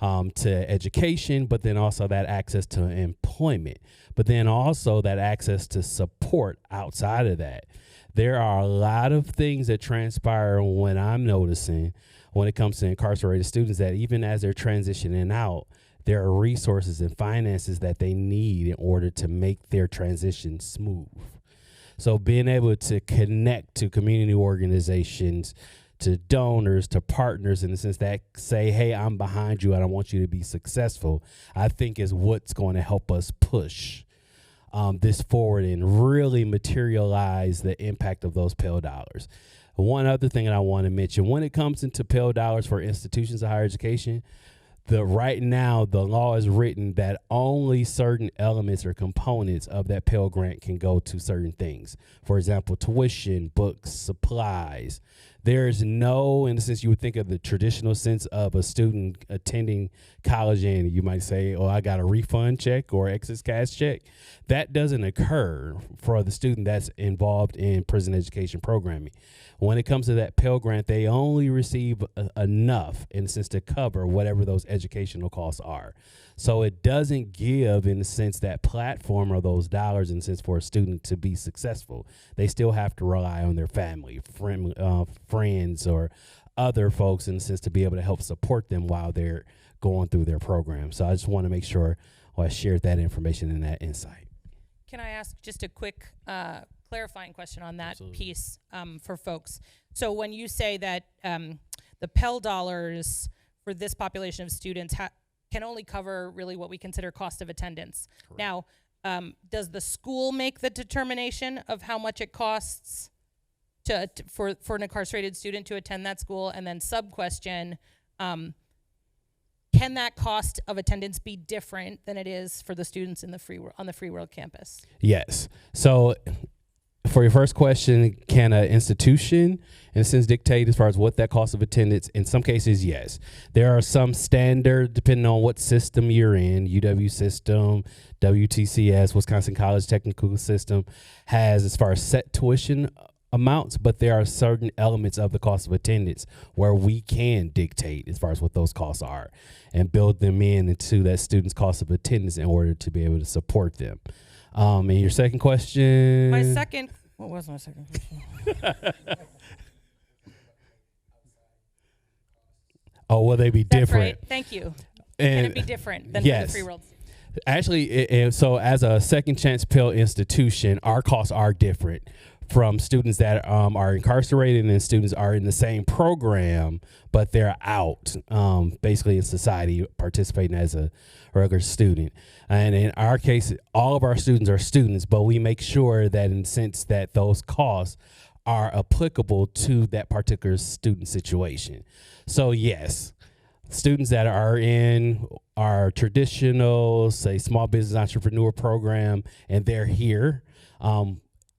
to education, but then also that access to employment, but then also that access to support outside of that. There are a lot of things that transpire when I'm noticing when it comes to incarcerated students that even as they're transitioning out, there are resources and finances that they need in order to make their transition smooth. So being able to connect to community organizations, to donors, to partners in the sense that say, hey, I'm behind you and I want you to be successful, I think is what's going to help us push this forward and really materialize the impact of those Pell dollars. One other thing that I want to mention, when it comes into Pell dollars for institutions of higher education, right now the law is written that only certain elements or components of that Pell grant can go to certain things. For example, tuition, books, supplies. There's no, in a sense, you would think of the traditional sense of a student attending college and you might say, oh, I got a refund check or excess cash check. That doesn't occur for the student that's involved in prison education programming. When it comes to that Pell Grant, they only receive enough, in a sense, to cover whatever those educational costs are. So it doesn't give, in a sense, that platform or those dollars, in a sense, for a student to be successful. They still have to rely on their family, friends, or other folks, in a sense, to be able to help support them while they're going through their program. So I just want to make sure I shared that information and that insight. Can I ask just a quick clarifying question on that Absolutely. piece for folks? So when you say that the Pell dollars for this population of students can only cover really what we consider cost of attendance. Correct. Now, does the school make the determination of how much it costs for an incarcerated student to attend that school? And then sub-question, can that cost of attendance be different than it is for the students in the on the Free World campus? Yes. So for your first question, can an institution, in a sense, dictate as far as what that cost of attendance? In some cases, yes. There are some standard, depending on what system you're in, UW system, WTCS, Wisconsin College Technical System, has as far as set tuition amounts, but there are certain elements of the cost of attendance where we can dictate as far as what those costs are and build them into that student's cost of attendance in order to be able to support them. And your second question? What was my second question? Oh, will they be That's different? right. Thank you. And Can it be different than yes. for the Free World? Actually, so as a second chance Pell institution, our costs are different from students that are incarcerated and students are in the same program, but they're out basically in society participating as a regular student. And in our case, all of our students are students, but we make sure that in the sense that those costs are applicable to that particular student situation. So yes, students that are in our traditional, say, small business entrepreneur program, and they're here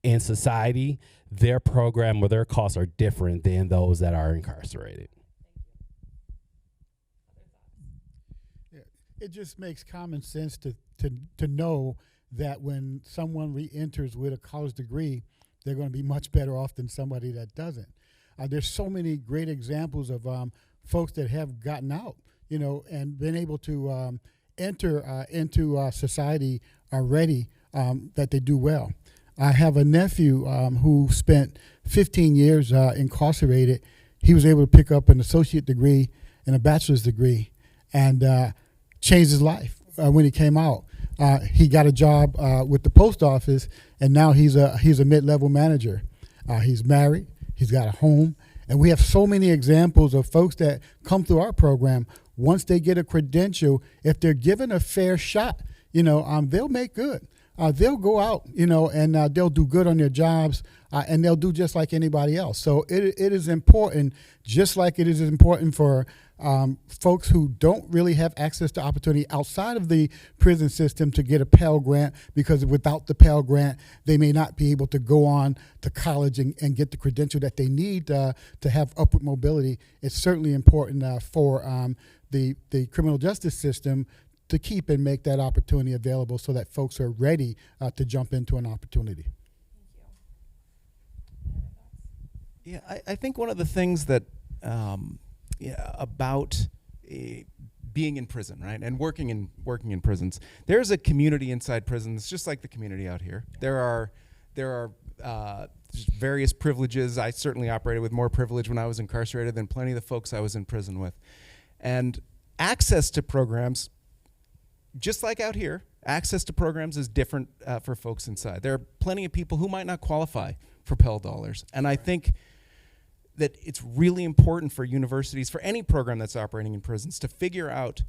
in society, their program or their costs are different than those that are incarcerated. Yeah, it just makes common sense to know that when someone re-enters with a college degree, they're going to be much better off than somebody that doesn't. There's so many great examples of folks that have gotten out, and been able to enter into society already, that they do well. I have a nephew who spent 15 years incarcerated. He was able to pick up an associate degree and a bachelor's degree and changed his life when he came out. He got a job with the post office, and now he's a mid-level manager. He's married. He's got a home. And we have so many examples of folks that come through our program. Once they get a credential, if they're given a fair shot, they'll make good. They'll go out, and they'll do good on their jobs, and they'll do just like anybody else. So it is important, just like it is important for folks who don't really have access to opportunity outside of the prison system to get a Pell Grant, because without the Pell Grant, they may not be able to go on to college and get the credential that they need to have upward mobility. It's certainly important for the criminal justice system to keep and make that opportunity available so that folks are ready to jump into an opportunity. Yeah, I think one of the things that about being in prison, right, and working in prisons, there's a community inside prisons, just like the community out here. There are just various privileges. I certainly operated with more privilege when I was incarcerated than plenty of the folks I was in prison with, and access to programs. Just like out here, access to programs is different for folks inside. There are plenty of people who might not qualify for Pell dollars. And I think that it's really important for universities, for any program that's operating in prisons, to figure out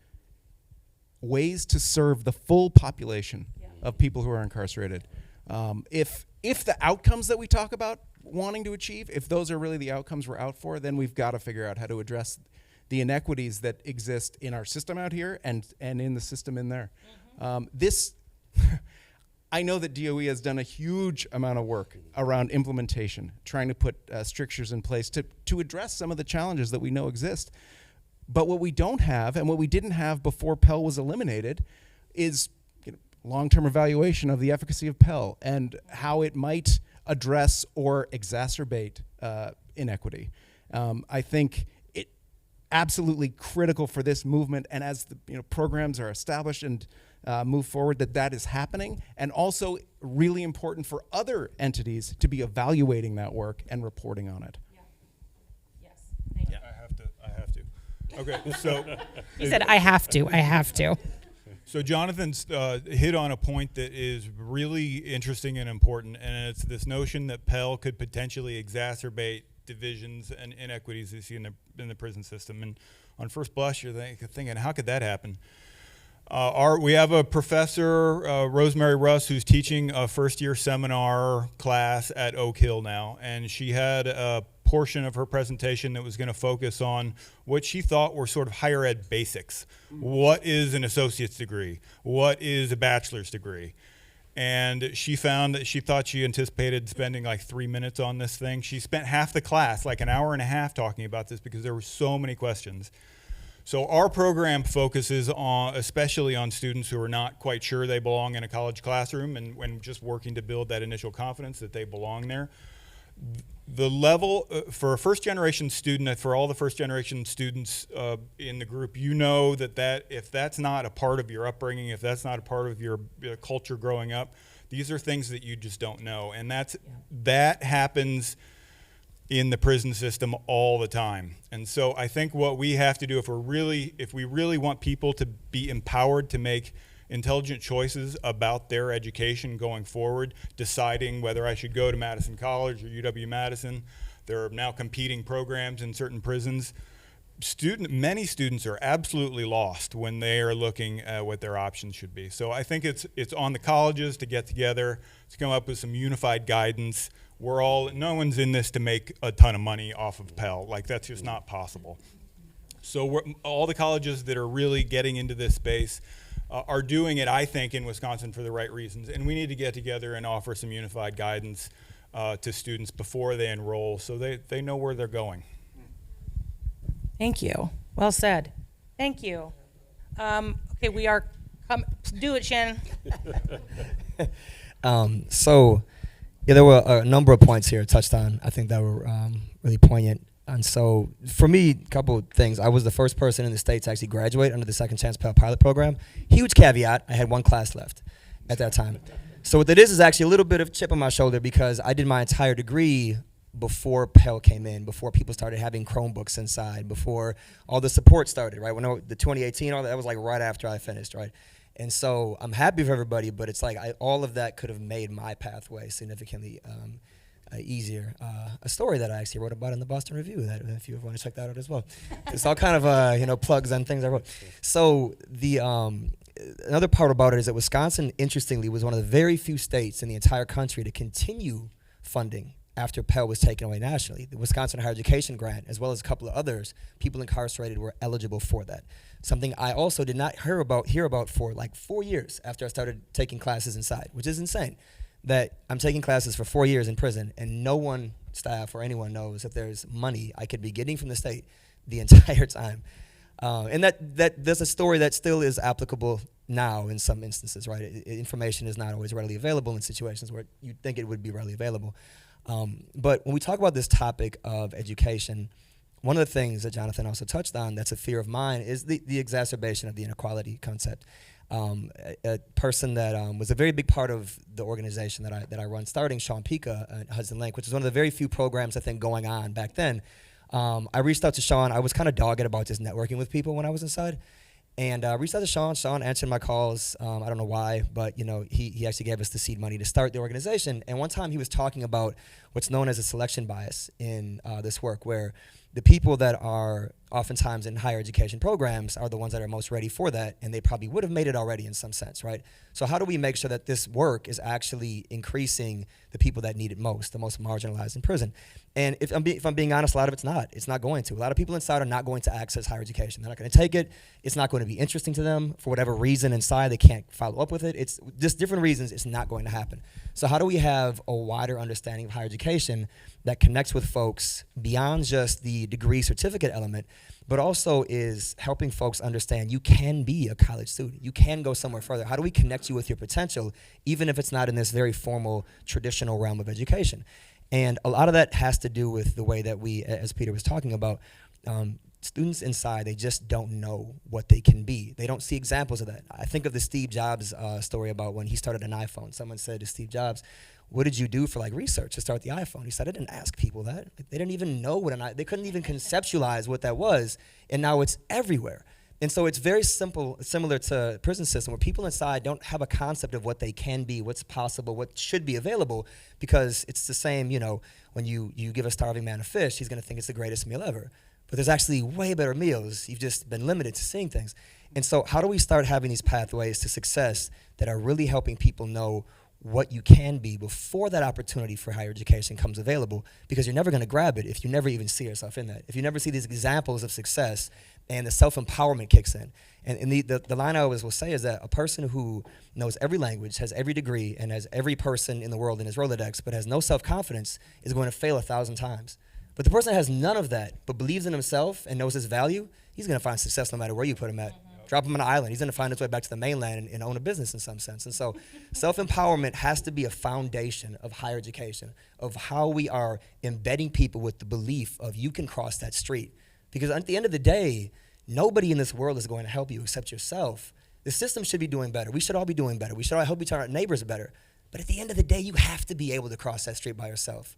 ways to serve the full population of people who are incarcerated. If the outcomes that we talk about wanting to achieve, if those are really the outcomes we're out for, then we've got to figure out how to address the inequities that exist in our system out here and in the system in there. I know that DOE has done a huge amount of work around implementation, trying to put strictures in place to address some of the challenges that we know exist. But what we don't have, and what we didn't have before Pell was eliminated, is long-term evaluation of the efficacy of Pell and how it might address or exacerbate inequity. I think it absolutely critical for this movement, and as the programs are established and move forward, that is happening, and also really important for other entities to be evaluating that work and reporting on it. Yeah. Yes. Thank you. I have to. Okay, so He said, I have to. So Jonathan's hit on a point that is really interesting and important, and it's this notion that Pell could potentially exacerbate divisions and inequities you see in the prison system. And on first blush, you're thinking, how could that happen? We have a professor, Rosemary Russ, who's teaching a first-year seminar class at Oak Hill now, and she had a portion of her presentation that was going to focus on what she thought were sort of higher ed basics. What is an associate's degree? What is a bachelor's degree? And she found that she thought she anticipated spending like 3 minutes on this thing. She spent half the class, like an hour and a half, talking about this because there were so many questions. So our program focuses on, especially on students who are not quite sure they belong in a college classroom, and when just working to build that initial confidence that they belong there. The level for a first-generation student, for all the first-generation students in the group, that if that's not a part of your upbringing, if that's not a part of your culture growing up, these are things that you just don't know, and that happens in the prison system all the time. And so I think what we have to do, if we really want people to be empowered to make intelligent choices about their education going forward, deciding whether I should go to Madison College or UW-Madison. There are now competing programs in certain prisons. Many students are absolutely lost when they are looking at what their options should be. So I think it's on the colleges to get together, to come up with some unified guidance. No one's in this to make a ton of money off of Pell. Like, that's just not possible. So all the colleges that are really getting into this space are doing it, I think, in Wisconsin for the right reasons. And we need to get together and offer some unified guidance to students before they enroll so they know where they're going. Thank you. Well said. Thank you. Okay, we are do it, Shannon. There were a number of points here touched on, I think, that were really poignant. And so for me, a couple of things. I was the first person in the state to actually graduate under the Second Chance Pell pilot program. Huge caveat, I had one class left at that time. So what that is actually a little bit of chip on my shoulder because I did my entire degree before Pell came in, before people started having Chromebooks inside, before all the support started, right? When the 2018, all that was like right after I finished, right? And so I'm happy for everybody, but it's like all of that could have made my pathway significantly easier. A story that I actually wrote about in the Boston Review, that if you want to check that out as well. It's all kind of plugs and things I wrote. So the another part about it is that Wisconsin, interestingly, was one of the very few states in the entire country to continue funding after Pell was taken away nationally. The Wisconsin Higher Education Grant, as well as a couple of others, people incarcerated were eligible for that. Something I also did not hear about for like 4 years after I started taking classes inside, which is insane. That I'm taking classes for 4 years in prison, and no one, staff or anyone, knows that there's money I could be getting from the state the entire time. And that's a story that still is applicable now in some instances, right? Information is not always readily available in situations where you'd think it would be readily available. But when we talk about this topic of education, one of the things that Jonathan also touched on that's a fear of mine is the exacerbation of the inequality concept. A person that was a very big part of the organization that I run, starting Sean Pika at Hudson Link, which is one of the very few programs I think going on back then. I reached out to Sean. I was kind of dogged about just networking with people when I was inside. And reached out to Sean. Sean answered my calls. I don't know why, but he actually gave us the seed money to start the organization. And one time he was talking about what's known as a selection bias in this work, where the people that are oftentimes in higher education programs are the ones that are most ready for that, and they probably would have made it already in some sense, right? So how do we make sure that this work is actually increasing the people that need it most, the most marginalized in prison? And if I'm being honest, a lot of it's not. It's not going to. A lot of people inside are not going to access higher education. They're not going to take it. It's not going to be interesting to them. For whatever reason inside, they can't follow up with it. It's just different reasons it's not going to happen. So how do we have a wider understanding of higher education that connects with folks beyond just the degree certificate element, but also is helping folks understand you can be a college student. You can go somewhere further. How do we connect you with your potential, even if it's not in this very formal, traditional realm of education? And a lot of that has to do with the way that we, as Peter was talking about, students inside, they just don't know what they can be. They don't see examples of that. I think of the Steve Jobs story about when he started an iPhone. Someone said to Steve Jobs, what did you do for like research to start the iPhone? He said, I didn't ask people that. They didn't even know what they couldn't even conceptualize what that was. And now it's everywhere. And so it's very similar to prison system, where people inside don't have a concept of what they can be, what's possible, what should be available, because it's the same, when you give a starving man a fish, he's gonna think it's the greatest meal ever. But there's actually way better meals. You've just been limited to seeing things. And so how do we start having these pathways to success that are really helping people know what you can be before that opportunity for higher education comes available? Because you're never gonna grab it if you never even see yourself in that. If you never see these examples of success and the self-empowerment kicks in. And the line I always will say is that a person who knows every language, has every degree, and has every person in the world in his Rolodex, but has no self-confidence, is going to fail 1,000 times. But the person that has none of that, but believes in himself and knows his value, he's gonna find success no matter where you put him at. Drop him on an island, he's gonna find his way back to the mainland and own a business in some sense. And so self-empowerment has to be a foundation of higher education, of how we are embedding people with the belief of you can cross that street. Because at the end of the day, nobody in this world is going to help you except yourself. The system should be doing better. We should all be doing better. We should all help each other, our neighbors better. But at the end of the day, you have to be able to cross that street by yourself.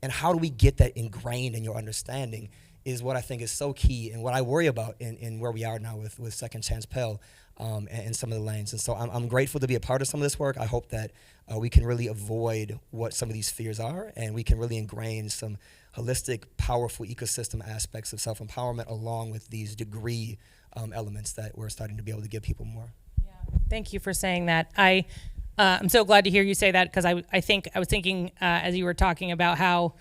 And how do we get that ingrained in your understanding is what I think is so key, and what I worry about in where we are now with Second Chance Pell and some of the lanes. And so I'm grateful to be a part of some of this work. I hope that we can really avoid what some of these fears are, and we can really ingrain some holistic, powerful ecosystem aspects of self-empowerment along with these degree elements that we're starting to be able to give people more. Yeah. Thank you for saying that. I'm so glad to hear you say that, because I was thinking as you were talking about how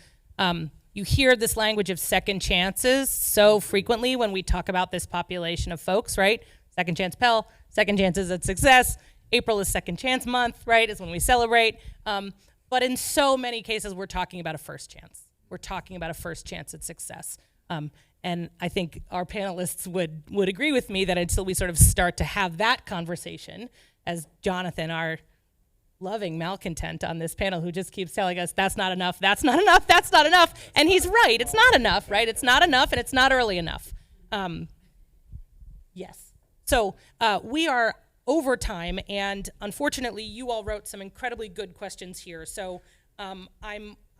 you hear this language of second chances so frequently when we talk about this population of folks, right? Second Chance Pell, second chances at success. April is Second Chance Month, right? Is when we celebrate. But in so many cases, we're talking about a first chance. We're talking about a first chance at success. And I think our panelists would agree with me that until we sort of start to have that conversation, as Jonathan, our loving malcontent on this panel, who just keeps telling us that's not enough, that's not enough, that's not enough. And he's right, it's not enough, right? It's not enough, and it's not early enough. Yes. So we are over time, and unfortunately, you all wrote some incredibly good questions here. So I'm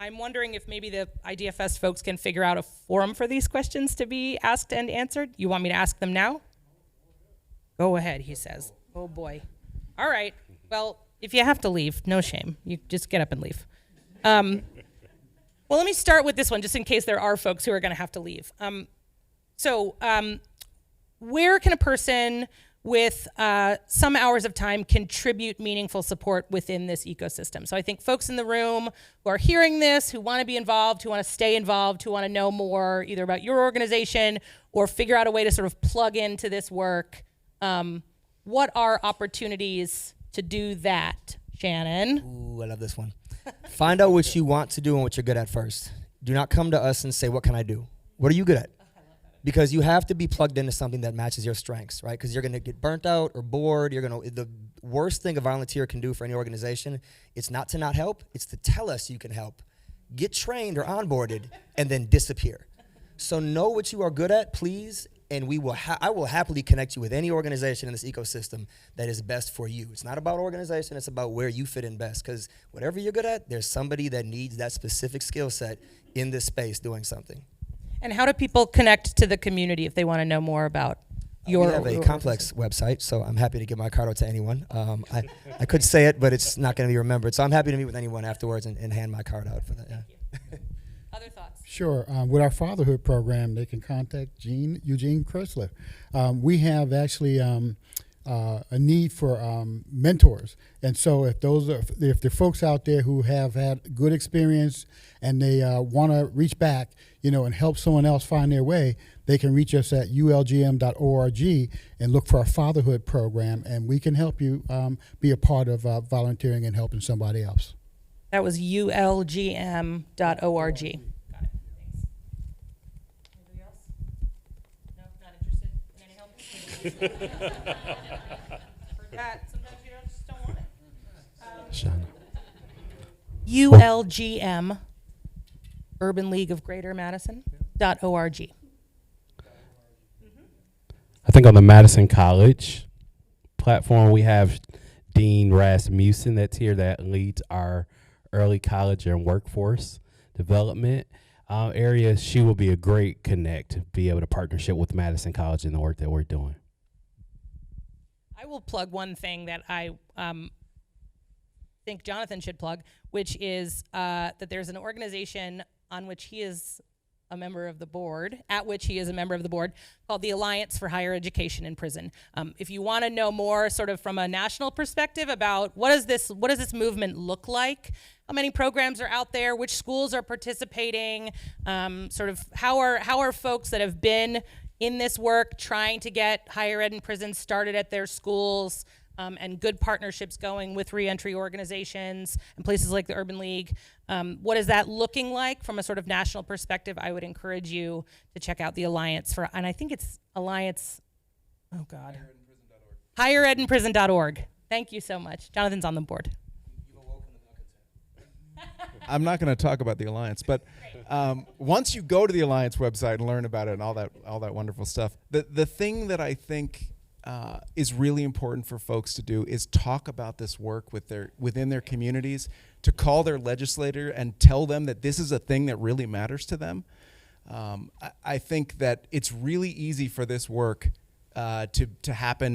wondering if maybe the IDFS folks can figure out a forum for these questions to be asked and answered. You want me to ask them now? Go ahead, he says. Oh boy. All right. Well, if you have to leave, no shame. You just get up and leave. Well, let me start with this one, just in case there are folks who are going to have to leave. Where can a person with some hours of time contribute meaningful support within this ecosystem? So I think folks in the room who are hearing this, who want to be involved, who want to stay involved, who want to know more either about your organization or figure out a way to sort of plug into this work, what are opportunities to do that, Shannon? Ooh, I love this one. Find out what you want to do and what you're good at first. Do not come to us and say, what can I do? What are you good at? Because you have to be plugged into something that matches your strengths, right? Because you're going to get burnt out or bored. The worst thing a volunteer can do for any organization, it's not to not help, it's to tell us you can help. Get trained or onboarded and then disappear. So know what you are good at, please, and I will happily connect you with any organization in this ecosystem that is best for you. It's not about organization, it's about where you fit in best, because whatever you're good at, there's somebody that needs that specific skill set in this space doing something. And how do people connect to the community if they want to know more about your? We have a complex website, so I'm happy to give my card out to anyone. I could say it, but it's not going to be remembered. So I'm happy to meet with anyone afterwards and hand my card out for that. Yeah. Other other thoughts? Sure. With our fatherhood program, they can contact Eugene Kersler. We have actually a need for mentors, and so if there are folks out there who have had good experience and they want to reach back, and help someone else find their way, they can reach us at ulgm.org and look for our fatherhood program, and we can help you be a part of volunteering and helping somebody else. That was ulgm.org. Got it. Thanks. Anybody else? No, not interested in any help? For that, sometimes you just don't want it. ULGM, Urban League of Greater Madison.org. I think on the Madison College platform, we have Dean Rasmussen that's here that leads our early college and workforce development area. She will be a great connect to be able to partnership with Madison College in the work that we're doing. I will plug one thing that I think Jonathan should plug, which is that there's an organization on which he is a member of the board, called the Alliance for Higher Education in Prison. If you want to know more sort of from a national perspective about what does this movement look like, how many programs are out there, which schools are participating, sort of how are folks that have been in this work trying to get higher ed in prison started at their schools, and good partnerships going with reentry organizations and places like the Urban League. What is that looking like from a sort of national perspective? I would encourage you to check out the Alliance and I think it's Alliance, higheredinprison.org. Thank you so much. Jonathan's on the board. I'm not going to talk about the Alliance, but once you go to the Alliance website and learn about it and all that wonderful stuff, the thing that I think is really important for folks to do is talk about this work within their communities, to call their legislator and tell them that this is a thing that really matters to them. I think that it's really easy for this work to happen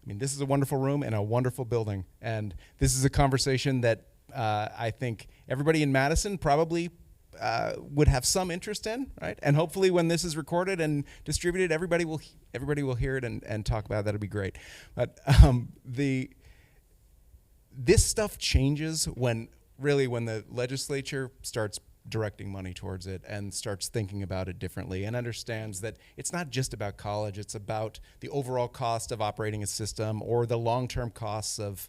this is a wonderful room and a wonderful building, and this is a conversation that I think everybody in Madison probably would have some interest in, right? And hopefully when this is recorded and distributed, everybody will hear it and talk about it. That'd be great. But this stuff changes when the legislature starts directing money towards it and starts thinking about it differently and understands that it's not just about college, it's about the overall cost of operating a system or the long-term costs of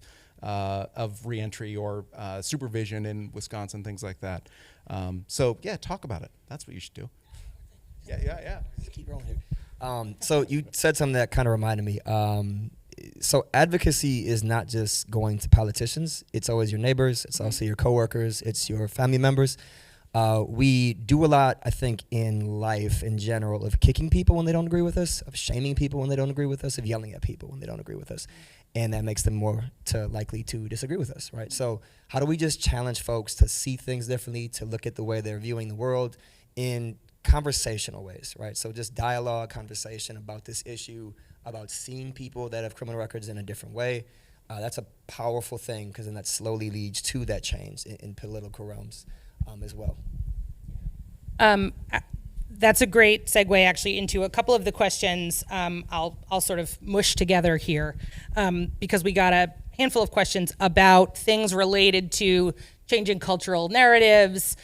reentry or supervision in Wisconsin, things like that. So yeah, talk about it. That's what you should do. Yeah. Let's keep rolling here. So you said something that kind of reminded me. So advocacy is not just going to politicians. It's always your neighbors. It's also your coworkers. It's your family members. We do a lot, I think, in life in general of kicking people when they don't agree with us, of shaming people when they don't agree with us, of yelling at people when they don't agree with us. And that makes them more likely to disagree with us, right? So how do we just challenge folks to see things differently, to look at the way they're viewing the world in conversational ways, right? So just dialogue, conversation about this issue, about seeing people that have criminal records in a different way. That's a powerful thing, because then that slowly leads to that change in political realms as well. That's a great segue actually into a couple of the questions I'll sort of mush together here, because we got a handful of questions about things related to changing cultural narratives,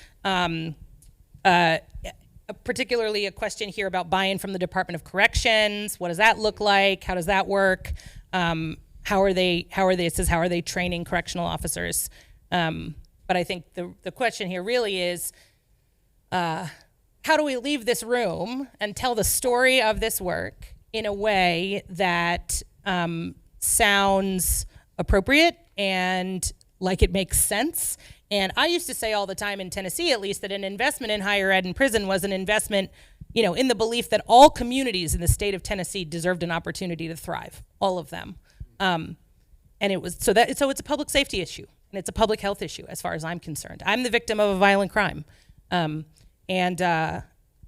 particularly a question here about buy-in from the Department of Corrections. What does that look like? How does that work? How are they training correctional officers? But I think the question here really is, how do we leave this room and tell the story of this work in a way that sounds appropriate and like it makes sense? And I used to say all the time in Tennessee, at least, that an investment in higher ed and prison was an investment, in the belief that all communities in the state of Tennessee deserved an opportunity to thrive, all of them. And it was so it's a public safety issue and it's a public health issue as far as I'm concerned. I'm the victim of a violent crime. And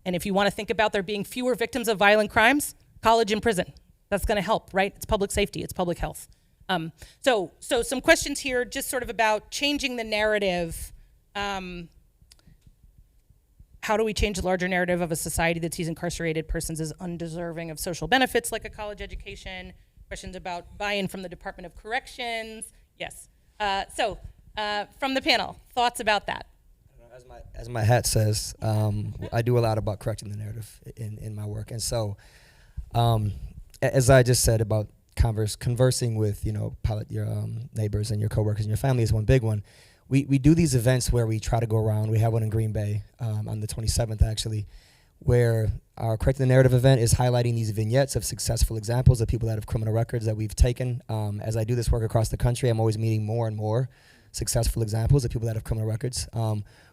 if you want to think about there being fewer victims of violent crimes, college and prison, that's going to help, right? It's public safety, it's public health. So some questions here just sort of about changing the narrative. how do we change the larger narrative of a society that sees incarcerated persons as undeserving of social benefits like a college education? Questions about buy-in from the Department of Corrections. Yes. From the panel, thoughts about that? As my hat says, I do a lot about correcting the narrative in my work. And so, as I just said about conversing with, your neighbors and your coworkers and your family is one big one. We do these events where we try to go around. We have one in Green Bay on the 27th, actually, where our Correcting the Narrative event is highlighting these vignettes of successful examples of people that have criminal records that we've taken. As I do this work across the country, I'm always meeting more and more successful examples of people that have criminal records.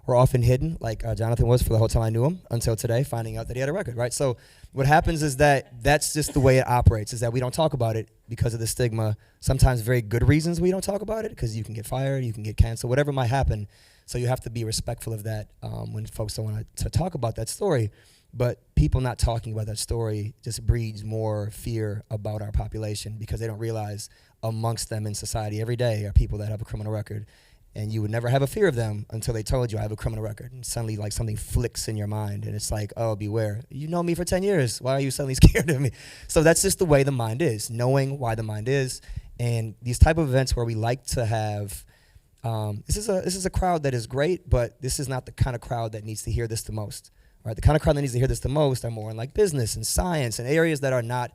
We're often hidden, like Jonathan was for the whole time I knew him, until today, finding out that he had a record, right? So what happens is that's just the way it operates, is that we don't talk about it because of the stigma. Sometimes very good reasons we don't talk about it, because you can get fired, you can get canceled, whatever might happen. So you have to be respectful of that when folks don't want to talk about that story. But people not talking about that story just breeds more fear about our population, because they don't realize amongst them in society every day are people that have a criminal record. And you would never have a fear of them until they told you I have a criminal record. And suddenly like something flicks in your mind and it's like, oh, beware. You know me for 10 years. Why are you suddenly scared of me? So that's just the way the mind is, knowing why the mind is. And these type of events where we like to have, this is a crowd that is great, but this is not the kind of crowd that needs to hear this the most. Right? The kind of crowd that needs to hear this the most are more in like business and science and areas that are not,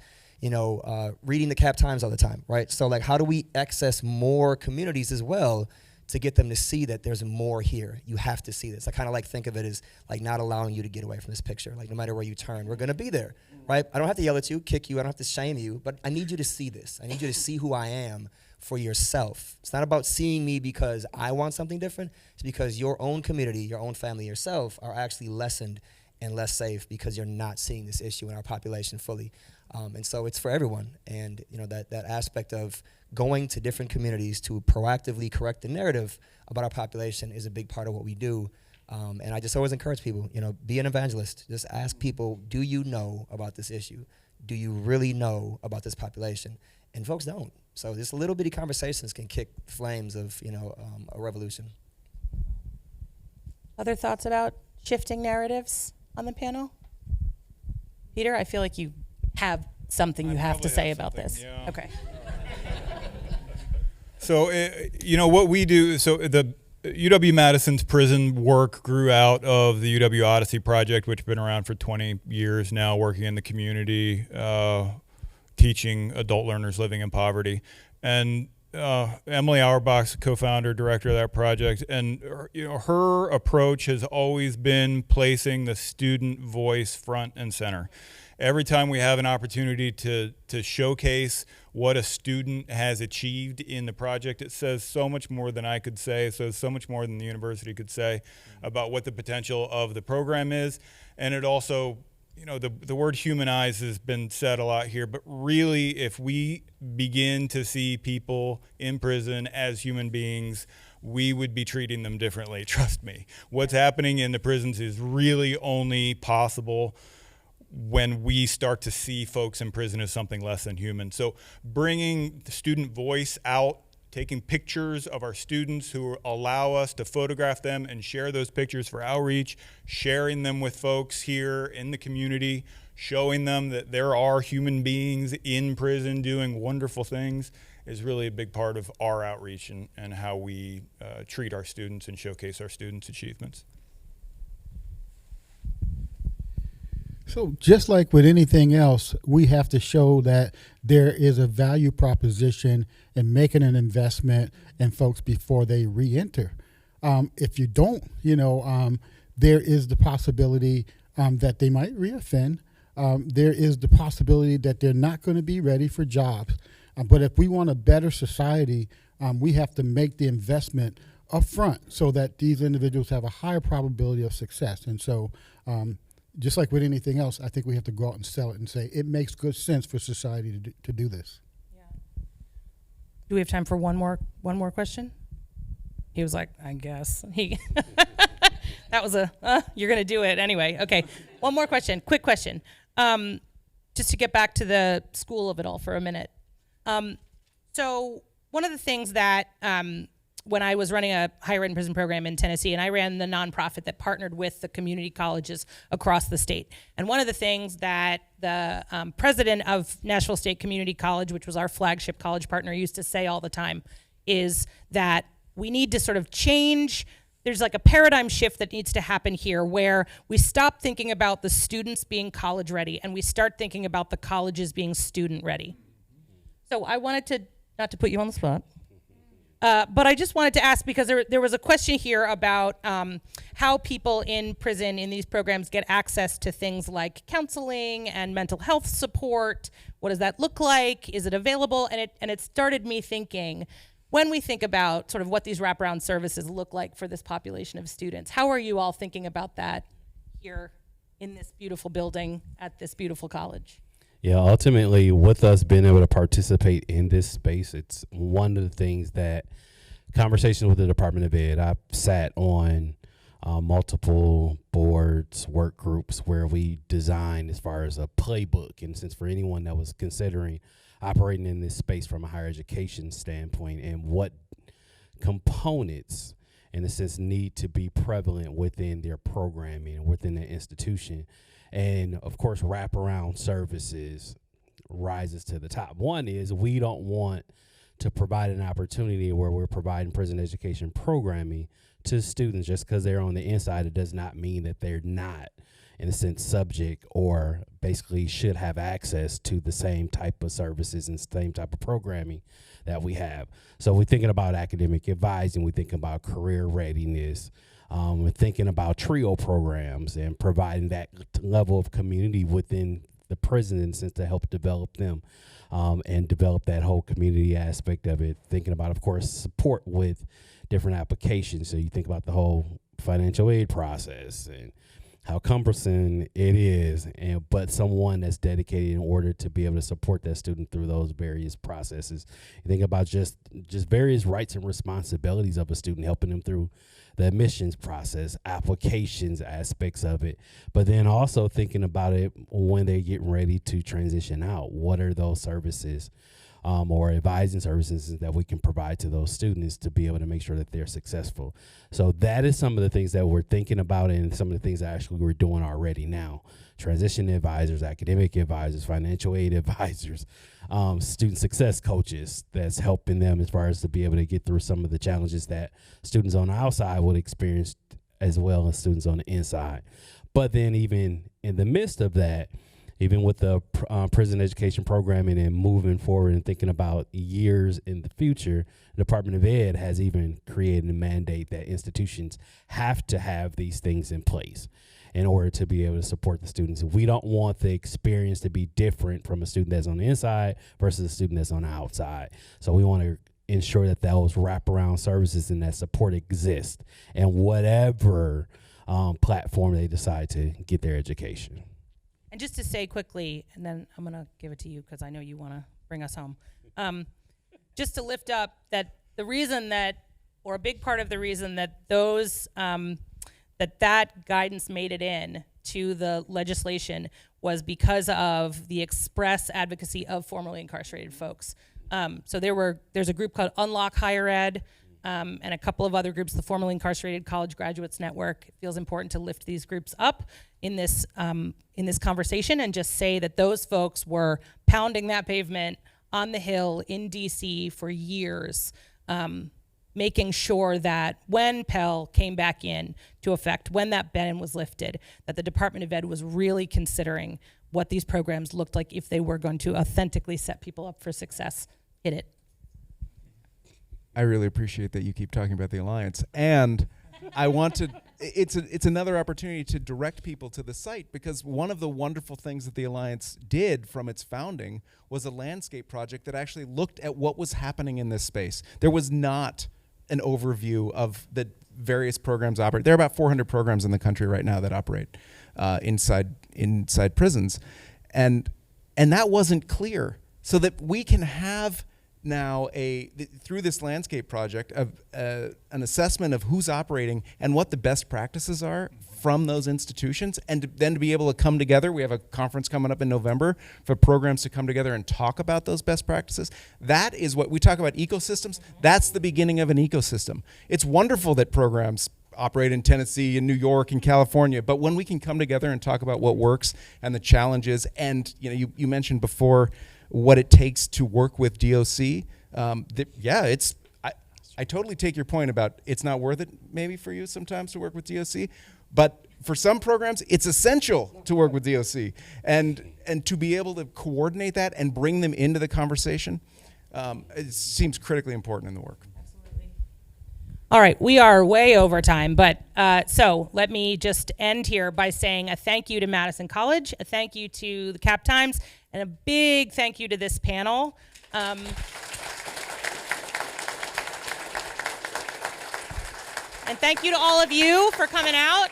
reading the Cap Times all the time, right? So like, how do we access more communities as well to get them to see that there's more here? You have to see this. I kind of like think of it as like not allowing you to get away from this picture. Like no matter where you turn, we're gonna be there, right? I don't have to yell at you, kick you, I don't have to shame you, but I need you to see this. I need you to see who I am for yourself. It's not about seeing me because I want something different. It's because your own community, your own family, yourself are actually lessened and less safe because you're not seeing this issue in our population fully. And so it's for everyone. And that aspect of going to different communities to proactively correct the narrative about our population is a big part of what we do. And I just always encourage people, be an evangelist. Just ask people, do you know about this issue? Do you really know about this population? And folks don't. So just little bitty conversations can kick flames of, a revolution. Other thoughts about shifting narratives on the panel? Peter, I feel like you have something you have to say about this. Yeah. Okay. So, what we do, so the UW-Madison's prison work grew out of the UW Odyssey Project, which has been around for 20 years now, working in the community, teaching adult learners living in poverty. And Emily Auerbach's co-founder, director of that project, and her approach has always been placing the student voice front and center. Every time we have an opportunity to showcase what a student has achieved in the project, it says so much more than I could say. It says so much more than the university could say about what the potential of the program is. And it also, the word humanize has been said a lot here, but really if we begin to see people in prison as human beings, we would be treating them differently. Trust me. What's happening in the prisons is really only possible when we start to see folks in prison as something less than human. So bringing the student voice out, taking pictures of our students who allow us to photograph them and share those pictures for outreach, sharing them with folks here in the community, showing them that there are human beings in prison doing wonderful things is really a big part of our outreach and how we treat our students and showcase our students' achievements. So just like with anything else, we have to show that there is a value proposition in making an investment in folks before they re-enter. If you don't, there is the possibility that they might reoffend. There is the possibility that they're not going to be ready for jobs. But if we want a better society, we have to make the investment up front so that these individuals have a higher probability of success. And so just like with anything else, I think we have to go out and sell it and say it makes good sense for society to do this. Yeah. Do we have time for one more question? He was like, I guess. That was you're going to do it anyway. Okay. One more question. Quick question. Just to get back to the school of it all for a minute. So one of the things that when I was running a higher ed prison program in Tennessee, and I ran the nonprofit that partnered with the community colleges across the state. And one of the things that the president of Nashville State Community College, which was our flagship college partner, used to say all the time is that we need to sort of change. There's like a paradigm shift that needs to happen here where we stop thinking about the students being college ready and we start thinking about the colleges being student ready. So I wanted to, not to put you on the spot, but I just wanted to ask, because there was a question here about how people in prison in these programs get access to things like counseling and mental health support. What does that look like? Is it available? And it started me thinking, when we think about sort of what these wraparound services look like for this population of students, how are you all thinking about that here in this beautiful building at this beautiful college? Yeah, ultimately, with us being able to participate in this space, it's one of the things that conversations with the Department of Ed, I've sat on multiple boards, work groups where we designed as far as a playbook. And since for anyone that was considering operating in this space from a higher education standpoint and what components, in a sense, need to be prevalent within their programming and within the institution. And of course, wraparound services rises to the top. One is we don't want to provide an opportunity where we're providing prison education programming to students just because they're on the inside. It does not mean that they're not, in a sense, subject or basically should have access to the same type of services and same type of programming that we have. So we're thinking about academic advising, we're thinking about career readiness, we're thinking about TRIO programs and providing that level of community within the prison in a sense to help develop them and develop that whole community aspect of it. Thinking about, of course, support with different applications. So you think about the whole financial aid process and how cumbersome it is, but someone that's dedicated in order to be able to support that student through those various processes. You think about just various rights and responsibilities of a student, helping them through the admissions process, applications aspects of it, but then also thinking about it when they're getting ready to transition out. What are those services or advising services that we can provide to those students to be able to make sure that they're successful? So that is some of the things that we're thinking about and some of the things that actually we're doing already now. Transition advisors, academic advisors, financial aid advisors, student success coaches that's helping them as far as to be able to get through some of the challenges that students on the outside would experience as well as students on the inside. But then even in the midst of that, even with the prison education programming and moving forward and thinking about years in the future, the Department of Ed has even created a mandate that institutions have to have these things in place in order to be able to support the students. We don't want the experience to be different from a student that's on the inside versus a student that's on the outside. So we want to ensure that those wraparound services and that support exist and whatever platform they decide to get their education. And just to say quickly, and then I'm going to give it to you because I know you want to bring us home. Just to lift up that the reason that, or a big part of the reason that those, that guidance made it in to the legislation was because of the express advocacy of formerly incarcerated folks. So there's a group called Unlock Higher Ed, and a couple of other groups, the Formerly Incarcerated College Graduates Network. It feels important to lift these groups up in this conversation and just say that those folks were pounding that pavement on the Hill in DC for years, making sure that when Pell came back in to effect, when that ban was lifted, that the Department of Ed was really considering what these programs looked like if they were going to authentically set people up for success. Hit it. I really appreciate that you keep talking about the Alliance. And I want to, it's another opportunity to direct people to the site, because one of the wonderful things that the Alliance did from its founding was a landscape project that actually looked at what was happening in this space. There was not an overview of the various programs operate. There are about 400 programs in the country right now that operate inside prisons. And that wasn't clear. So that we can have now through this landscape project of an assessment of who's operating and what the best practices are from those institutions, and then to be able to come together. We have a conference coming up in November for programs to come together and talk about those best practices. That is what we talk about, ecosystems. That's the beginning of an ecosystem. It's wonderful that programs operate in Tennessee and New York and California, but when we can come together and talk about what works and the challenges, and you mentioned before what it takes to work with DOC. I totally take your point about it's not worth it maybe for you sometimes to work with DOC, but for some programs it's essential to work with DOC, and to be able to coordinate that and bring them into the conversation, it seems critically important in the work. All right, we are way over time, but so let me just end here by saying a thank you to Madison College, a thank you to the Cap Times, and a big thank you to this panel. And thank you to all of you for coming out.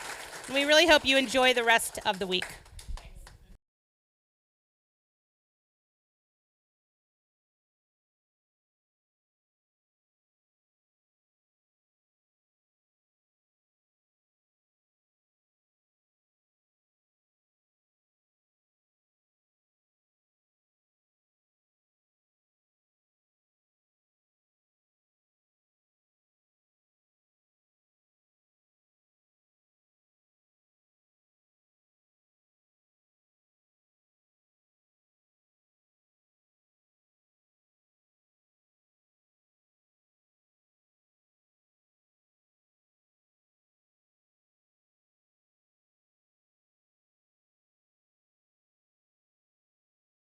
We really hope you enjoy the rest of the week.